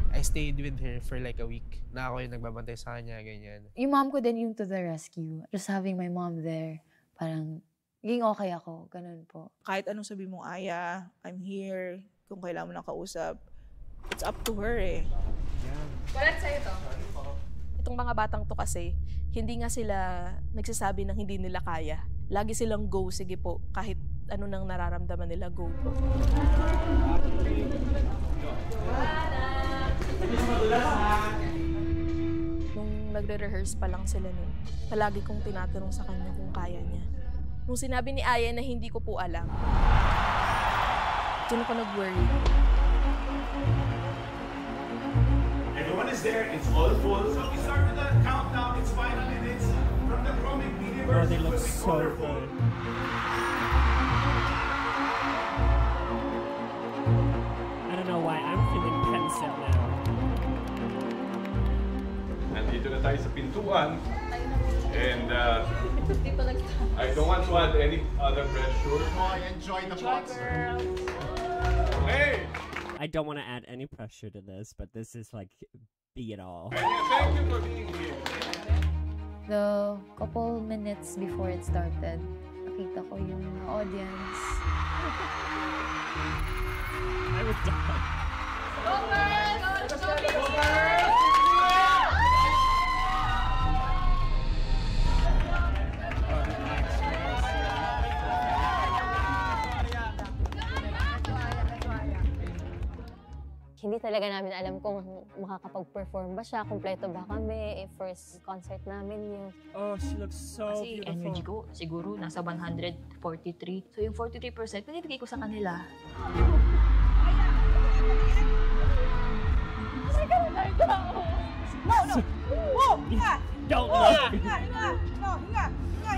I stayed with her for like a week. Na ako yung nagbabantay sa kanya, ganyan. Yung mom ko din yung to the rescue. Just having my mom there, parang naging okay ako. Ganun po. Kahit anong sabi mong, Aya, I'm here. Kung kailangan mo ng kausap, it's up to her eh. Yeah. Walang sa'yo to. Itong mga batang to kasi, hindi nga sila nagsasabi ng hindi nila kaya. Lagi silang go, sige po. Kahit ano nang nararamdaman nila, go po. Nung nagre-rehearse pa lang sila nun, palagi kong tinatanong sa kanya kung kaya niya. Nung sinabi ni Aya na hindi ko po alam, doon ako nag-worry. Everyone is there, it's all full. So we start with the countdown, it's 5 minutes from the growing Beanieverse. Oh, they look so good. I don't know why I'm feeling pensive now. Nandito na tayo sa pintuan. And I don't want to add any other pressure. I enjoy the concert. Hey! I don't want to add any pressure to this, but this is like, be it all. Thank you for being here. The couple minutes before it started, nakita ko yung audience. I was done. Go girls! Go girls! Hindi talaga namin alam kung makakapag-perform ba siya, kumpleto ba kami, first concert namin yun. Oh, she looks so Kasi beautiful. energy ko siguro nasa 143. So yung 43%, pinibigay ko sa kanila. No! Whoa! Hinga! Don't look! look! Hinga! No! Hinga!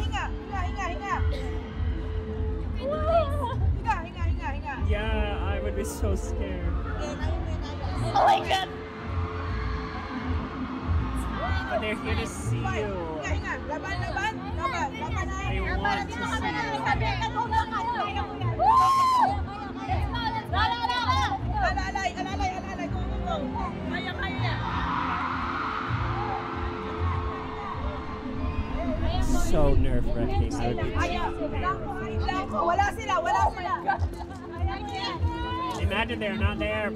Hinga! Yeah, I would be so scared. Oh my God! they're here to see you. They want to see you. So nerve-wracking. Imagine they're not there.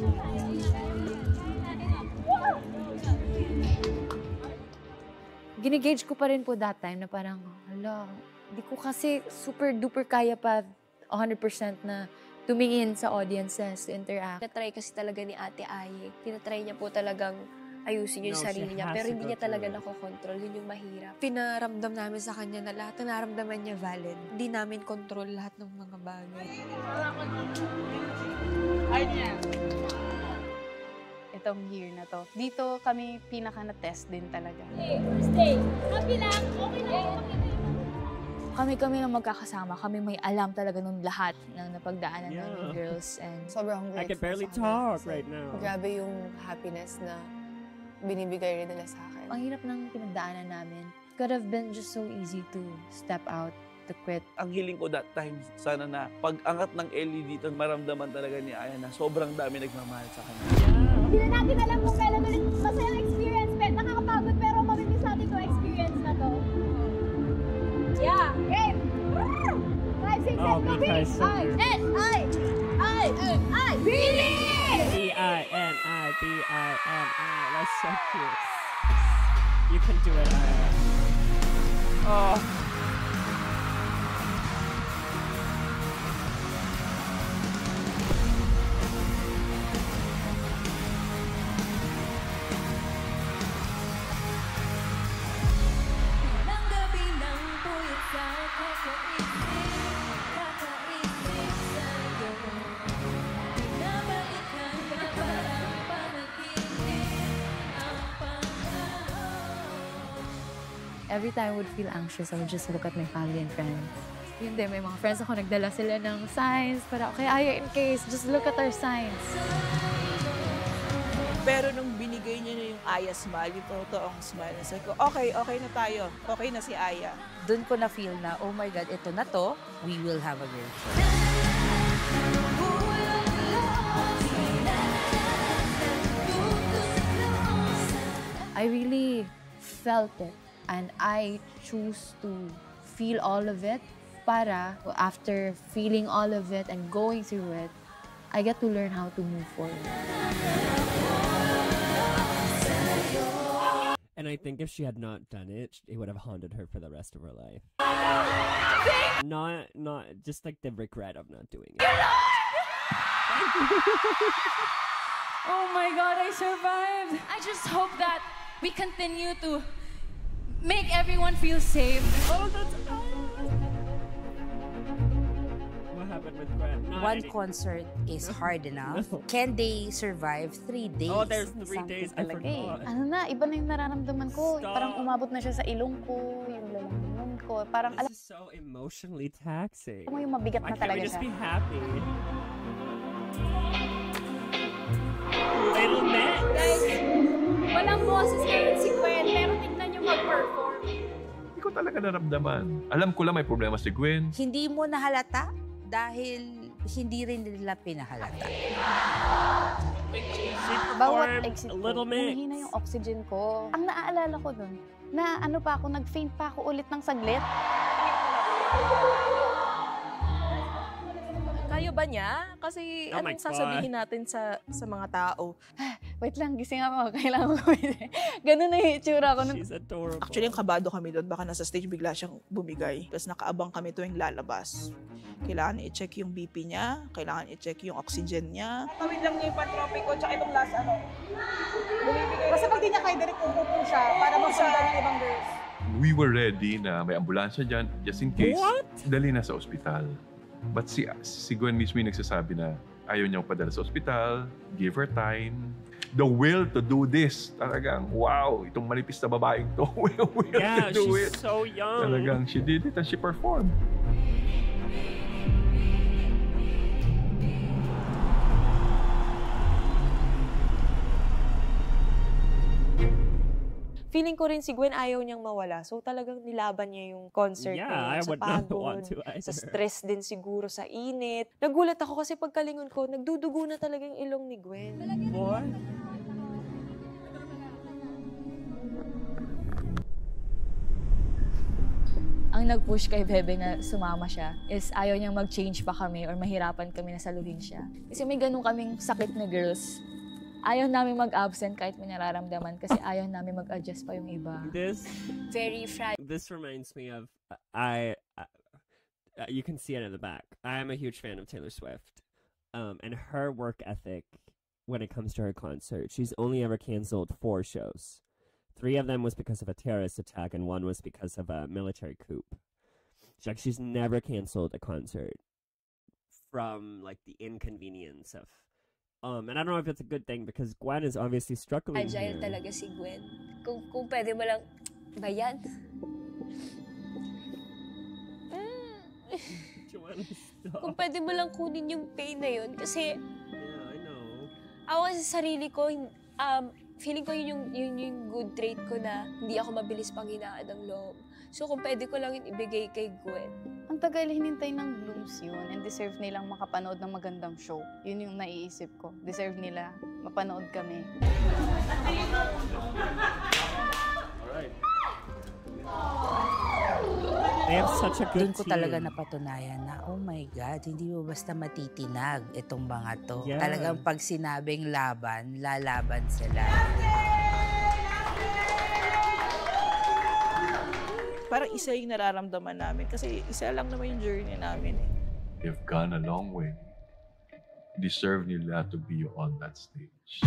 Ginigauge ko pa rin po that time na parang, hala, di ko kasi super duper kaya pa 100% na tumingin sa audiences, to interact. Tinatry kasi talaga ni Ate Aye. Tinatry niya po talagang ayusin yung No, sarili she niya, has pero to hindi go niya talaga through it. nakokontrol. Yun yung mahirap. Pinaramdam namin sa kanya na lahat na naramdaman niya valid. Hindi namin control lahat ng mga bagay. Itong year na to. Dito kami pinaka na-test din talaga. First day. Happy lang. Okay lang. Kami ang magkakasama. Kami may alam talaga nung lahat ng napagdaanan ng girls. And Sobrang I can grateful barely sa kanila talk kasi right now. Grabe yung happiness na binibigay rin nila sa akin. ang hirap ng pinagdaanan namin. Could have been just so easy to step out, to quit. Ang hiling ko that time, sana na pag-angat ng Ellie dito, maramdaman talaga ni Aya na sobrang dami nagmamahal sa kanya. Hindi na natin alam kung kailan ulit masayang experience. Nakakapagod pero mamimiss natin itong experience na to. Yeah! Game! 5, 6, 7, Oh, Mika is so good. I, Billy! B-I-N-I. That's so cute. You can do it, Aya. Oh. Every time I would feel anxious, I would just look at my family and friends. Yun din, may mga friends ako, nagdala sila ng signs para, okay, Aya, in case, just look at our signs. Pero nung binigay niya na yung Aya smile, yung totoong smile, sabi ko, okay na tayo. Okay na si Aya. Doon ko na-feel na, oh my God, ito na to, we will have a great show. I really felt it. And I choose to feel all of it para after feeling all of it and going through it, I get to learn how to move forward. And I think if she had not done it, it would have haunted her for the rest of her life. Not just like the regret of not doing it. Oh my God, I survived! I just hope that we continue to make everyone feel safe. Oh, that's what happened with Gwen? One concert is hard enough. Can they survive 3 days? Oh, there's 3 days. I forgot. Ano na, iba na yung nararamdaman ko. Parang umabot na siya sa ilong ko, yung lalamunan ko. Parang This is so emotionally taxing. alam mo yung mabigat Why na can't talaga we just siya. be happy? Little Mix! Guys, walang boses ngayon si Gwen, pero tignan niyo mag-perform. Hindi ko talaga naramdaman. Alam ko lang may problema si Gwen. Hindi mo nahalata dahil hindi rin nila pinahalata. Bawat exit ko, Little Mix. humihina yung oxygen ko. Ang naaalala ko dun, na ano pa ako, nag-faint pa ako ulit ng saglit. Kaya ba niya? Kasi Oh my anong sasabihin God. natin sa mga tao? Wait lang, gising ako. Kailangan ko kumite. Ganun na yung itsura ko. She's adorable. Actually, ang kabado kami doon. Baka nasa stage bigla siyang bumigay. Tapos nakaabang kami tuwing lalabas. Kailangan i-check yung BP niya. Kailangan i-check yung oxygen niya. Tawid lang niya yung pantropiko tsaka itong last bumibigay. Basta pag di niya kaya direct uupo siya para masundan ng ibang girls. We were ready na may ambulansya dyan just in case. What? Dali na sa ospital. But si Gwen mismo yung nagsasabi na ayaw niyang padala sa ospital, give her time. The will to do this. Talagang, wow, itong manipis na babaeng to, will Yeah, to do she's it. so young. Talagang, she did it and she performed. Feeling ko rin si Gwen ayaw niyang mawala. So talagang nilaban niya yung concert na yun. Sa pagod, sa stress din siguro, sa init. Nagulat ako kasi pagkalingon ko, nagdudugo na talaga yung ilong ni Gwen. Ang nag-push kay Bebe na sumama siya is ayaw niyang mag-change pa kami or mahirapan kami na saluhin siya. Kasi may ganun kaming sakit na girls. Ayaw namin mag-absent kahit may nararamdaman kasi ayaw namin mag-adjust pa yung iba. This reminds me of, you can see it in the back. I am a huge fan of Taylor Swift. And her work ethic when it comes to her concert, she's only ever canceled 4 shows. 3 of them was because of a terrorist attack, and 1 was because of a military coup. She's never canceled a concert from like the inconvenience of. And I don't know if it's a good thing because Gwen is obviously struggling Agile here. talaga si Gwen. Kung pwede mo lang, ba yan? Joanna, stop. Kung pwede mo lang kunin yung pain na yun. Kasi, Yeah, I know. ako sa sarili ko, feeling ko yun yung good trait ko na hindi ako mabilis panghinaan ng loob. So kung pwede ko lang yun ibigay kay Gwen. Ang tagal hinintay ng Blooms yun and deserve nilang makapanood ng magandang show. Yun yung naiisip ko. Deserve nila mapanood kami. Alright. They have such a good Doon ko talaga napatunayan na, oh my God, hindi mo basta matitinag itong mga to. Yeah. Talagang pag sinabing laban, lalaban sila. Parang isa yung nararamdaman namin kasi isa lang naman yung journey namin eh. They've gone a long way. Deserve nila to be on that stage.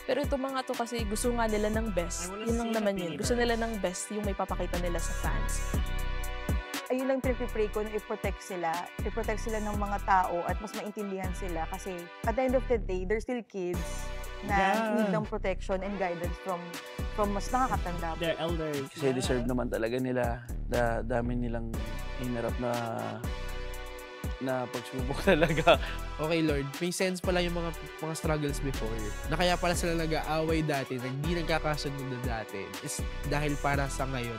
Pero itong mga to kasi gusto nga nila ng best. Yun lang naman yun. Gusto nila ng best yung may papakita nila sa fans. Ayun lang pinipray ko na i-protect sila ng mga tao at mas maintindihan sila kasi at the end of the day, they're still kids na need ng protection and guidance from mas nakakatanda. They're elders. Kasi deserve naman talaga nila. Dami nilang hinarap na pagsubok talaga. Okay, Lord, may sense pala yung mga struggles before. Na kaya pala sila nag-aaway dati, hindi nagkakasundo na dati. Is dahil para sa ngayon.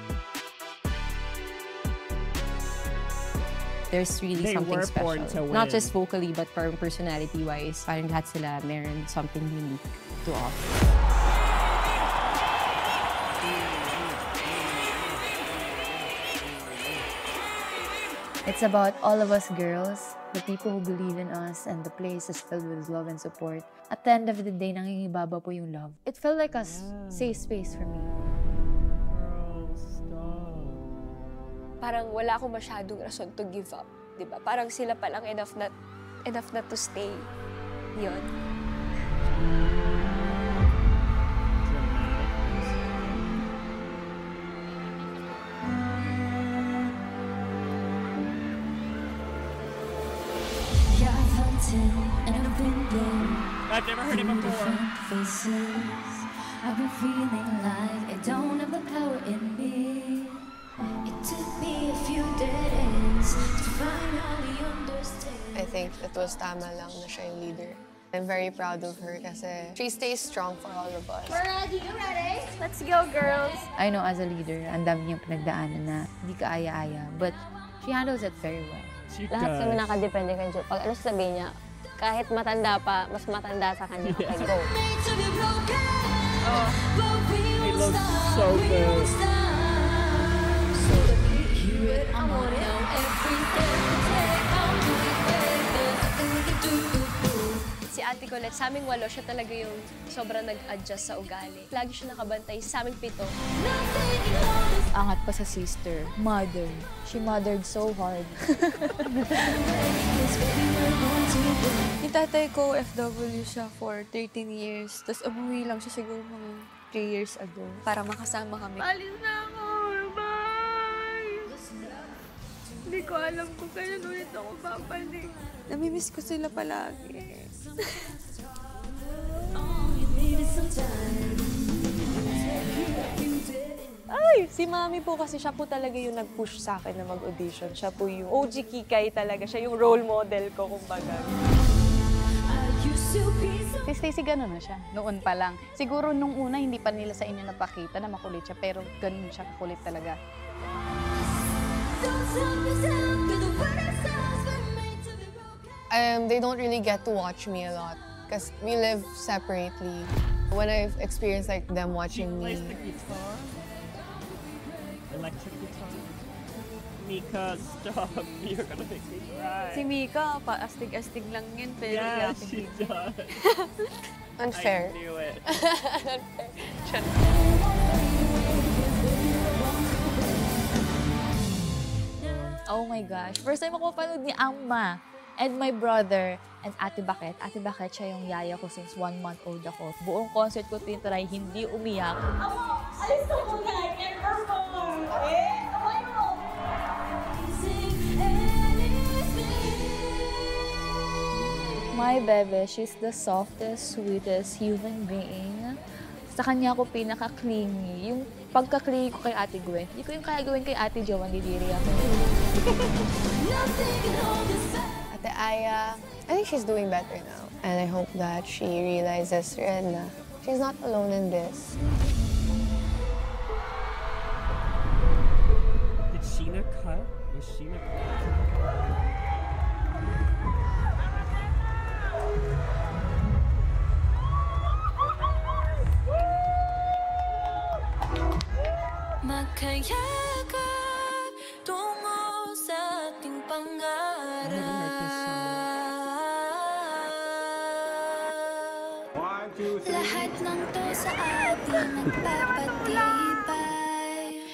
There's really They something were born special. to Not win. just vocally, but parang personality-wise. Parang lahat sila meron something unique to offer. It's about all of us girls, the people who believe in us, and the place is filled with love and support. At the end of the day, nangingibaba po yung love. It felt like a safe space for me. Parang wala akong masyadong rason to give up. Diba? Parang sila palang enough na to stay. Yun. I've never heard it before. I've been feeling like I don't have the power in me. It took me a few dead ends to finally understand. I think it was tama lang na siya yung leader. I'm very proud of her kasi she stays strong for all of us. We're ready. You ready? Let's go, girls. I know as a leader, ang dami niyang pinagdaanan na hindi ka aya-aya, but she handles it very well. Lahat kami nakadepende kay Jo. Pag ano sabihin niya, kahit matanda pa, mas matanda sa kanya. Okay, go. It looks so good. Si Ate Colette, sa aming 8, siya talaga yung sobrang nag-adjust sa ugali. Lagi siya nakabantay sa aming 7. Angat pa sa sister, mother. She mothered so hard. Yung tatay ko, FW siya for 13 years. Tapos umuwi lang siya siguro mga 3 years ago para makasama kami. Alis na ako! Bye! Hindi ko alam kung kailan ulit ako babalik. Namimiss ko sila palagi. All you need is Ay, si Mami po kasi siya po talaga yung nag-push sa akin na mag-audition. Siya po yung OG Kikay talaga. Siya yung role model ko, kumbaga. Si Stacey gano'n na siya, noon pa lang. Siguro nung una, hindi pa nila sa inyo napakita na makulit siya, pero ganun siya kakulit talaga. They don't really get to watch me a lot because we live separately. When I've experienced like them watching me. Electric guitar. Mika, stop. You're gonna make me cry. Si Mika, paastig-astig lang yun, pero Yeah, she does. Unfair. I knew it. Oh my gosh. First time ako mapanood ni Amma and my brother and Ate Baket. Ate Baket, siya yung yaya ko since 1 month old ako. Buong concert ko tinatry, hindi umiyak. Alis ko muna, I can't perform. My bebe, she's the softest, sweetest human being. Sa kanya ako pinaka-clingy. Yung pagka-clingy ko kay Ate Gwen, hindi ko yung kaya gawin kay Ate Jo, mandidiri ako. Ate Aya, I think she's doing better now. And I hope that she realizes rin na she's not alone in this. Did Sheena cut? Was Sheena cut? Magkayakap tungo sa ating pangarap. Lahat ng to sa atin nagpapatibay.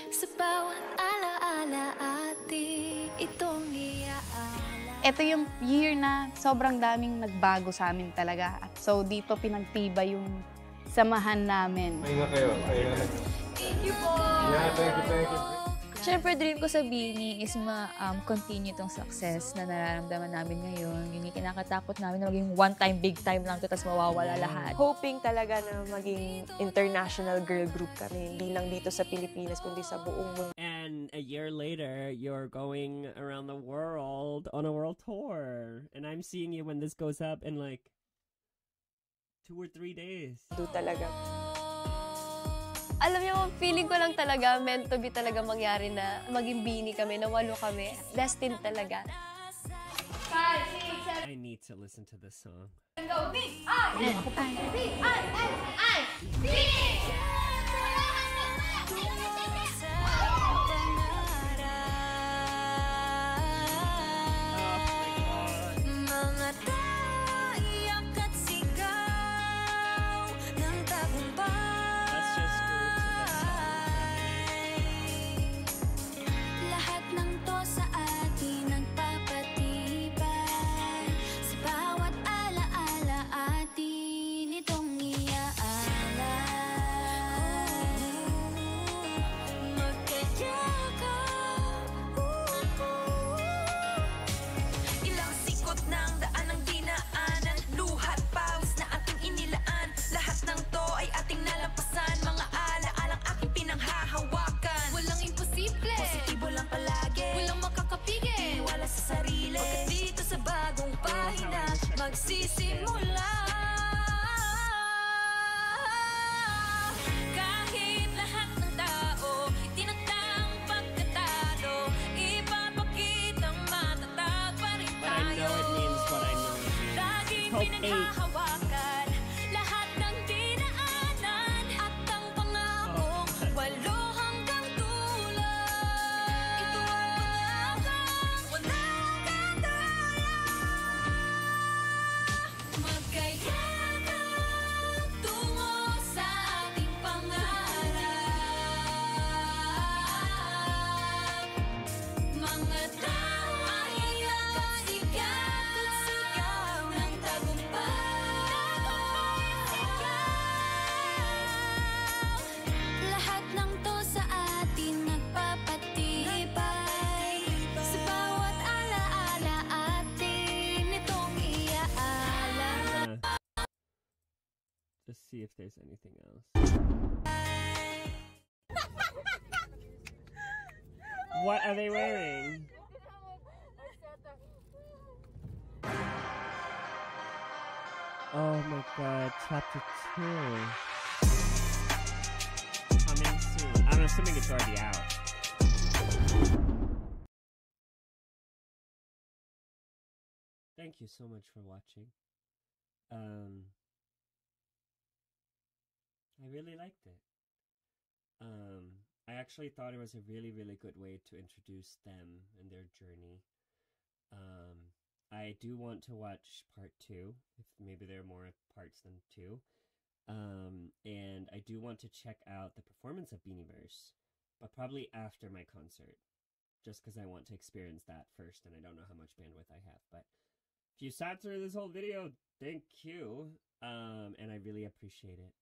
Sa bawat alaala ating itong iaala. Ito yung year na sobrang daming nagbago sa amin talaga. At so dito pinagtibay yung samahan namin. Pahinga kayo. Pahinga na. Thank you po! Yeah, thank you. Siyempre, dream ko sa Bini is ma-continue tong success na nararamdaman namin ngayon. Yung kinakatakot namin na maging one-time, big-time lang to, tapos mawawala lahat. Hoping talaga na maging international girl group kami. Hindi lang dito sa Pilipinas, kundi sa buong mundo. And a year later, you're going around the world on a world tour. And I'm seeing you when this goes up in like 2 or 3 days. Do talaga. Alam niyo, feeling ko lang talaga, meant to be talaga mangyari na maging Bini kami, na 8 kami. Destined talaga. 5, 6, 7. I need to listen to this song. Go, B-I-B-I-S-I, Bini! Magsisimula kahit lahat ng tao tinatang pagkatalo, ipapakitang matatag pa rin But I know it means what I know it means. Laging Hope 8. pinaghahawakan lahat ng dinaanan at ang pangakong 8 hanggang tulad. Ito ang pangagang walang katulad. Magkayakap tungo sa ating pangarap. Mga tao ay sigaw ng tagumpay. Lahat ng to sa atin nagpapatibay. Sa bawat alaala atin itong iaala. The just see if there's anything else. What are they wearing? Oh my god, chapter 2. Coming soon. I'm assuming it's already out. Thank you so much for watching. I really liked it. I actually thought it was a really, really good way to introduce them and their journey. I do want to watch part 2, if maybe there are more parts than 2. And I do want to check out the performance of Beanieverse, but probably after my concert, just because I want to experience that first, and I don't know how much bandwidth I have. But if you sat through this whole video, thank you, and I really appreciate it.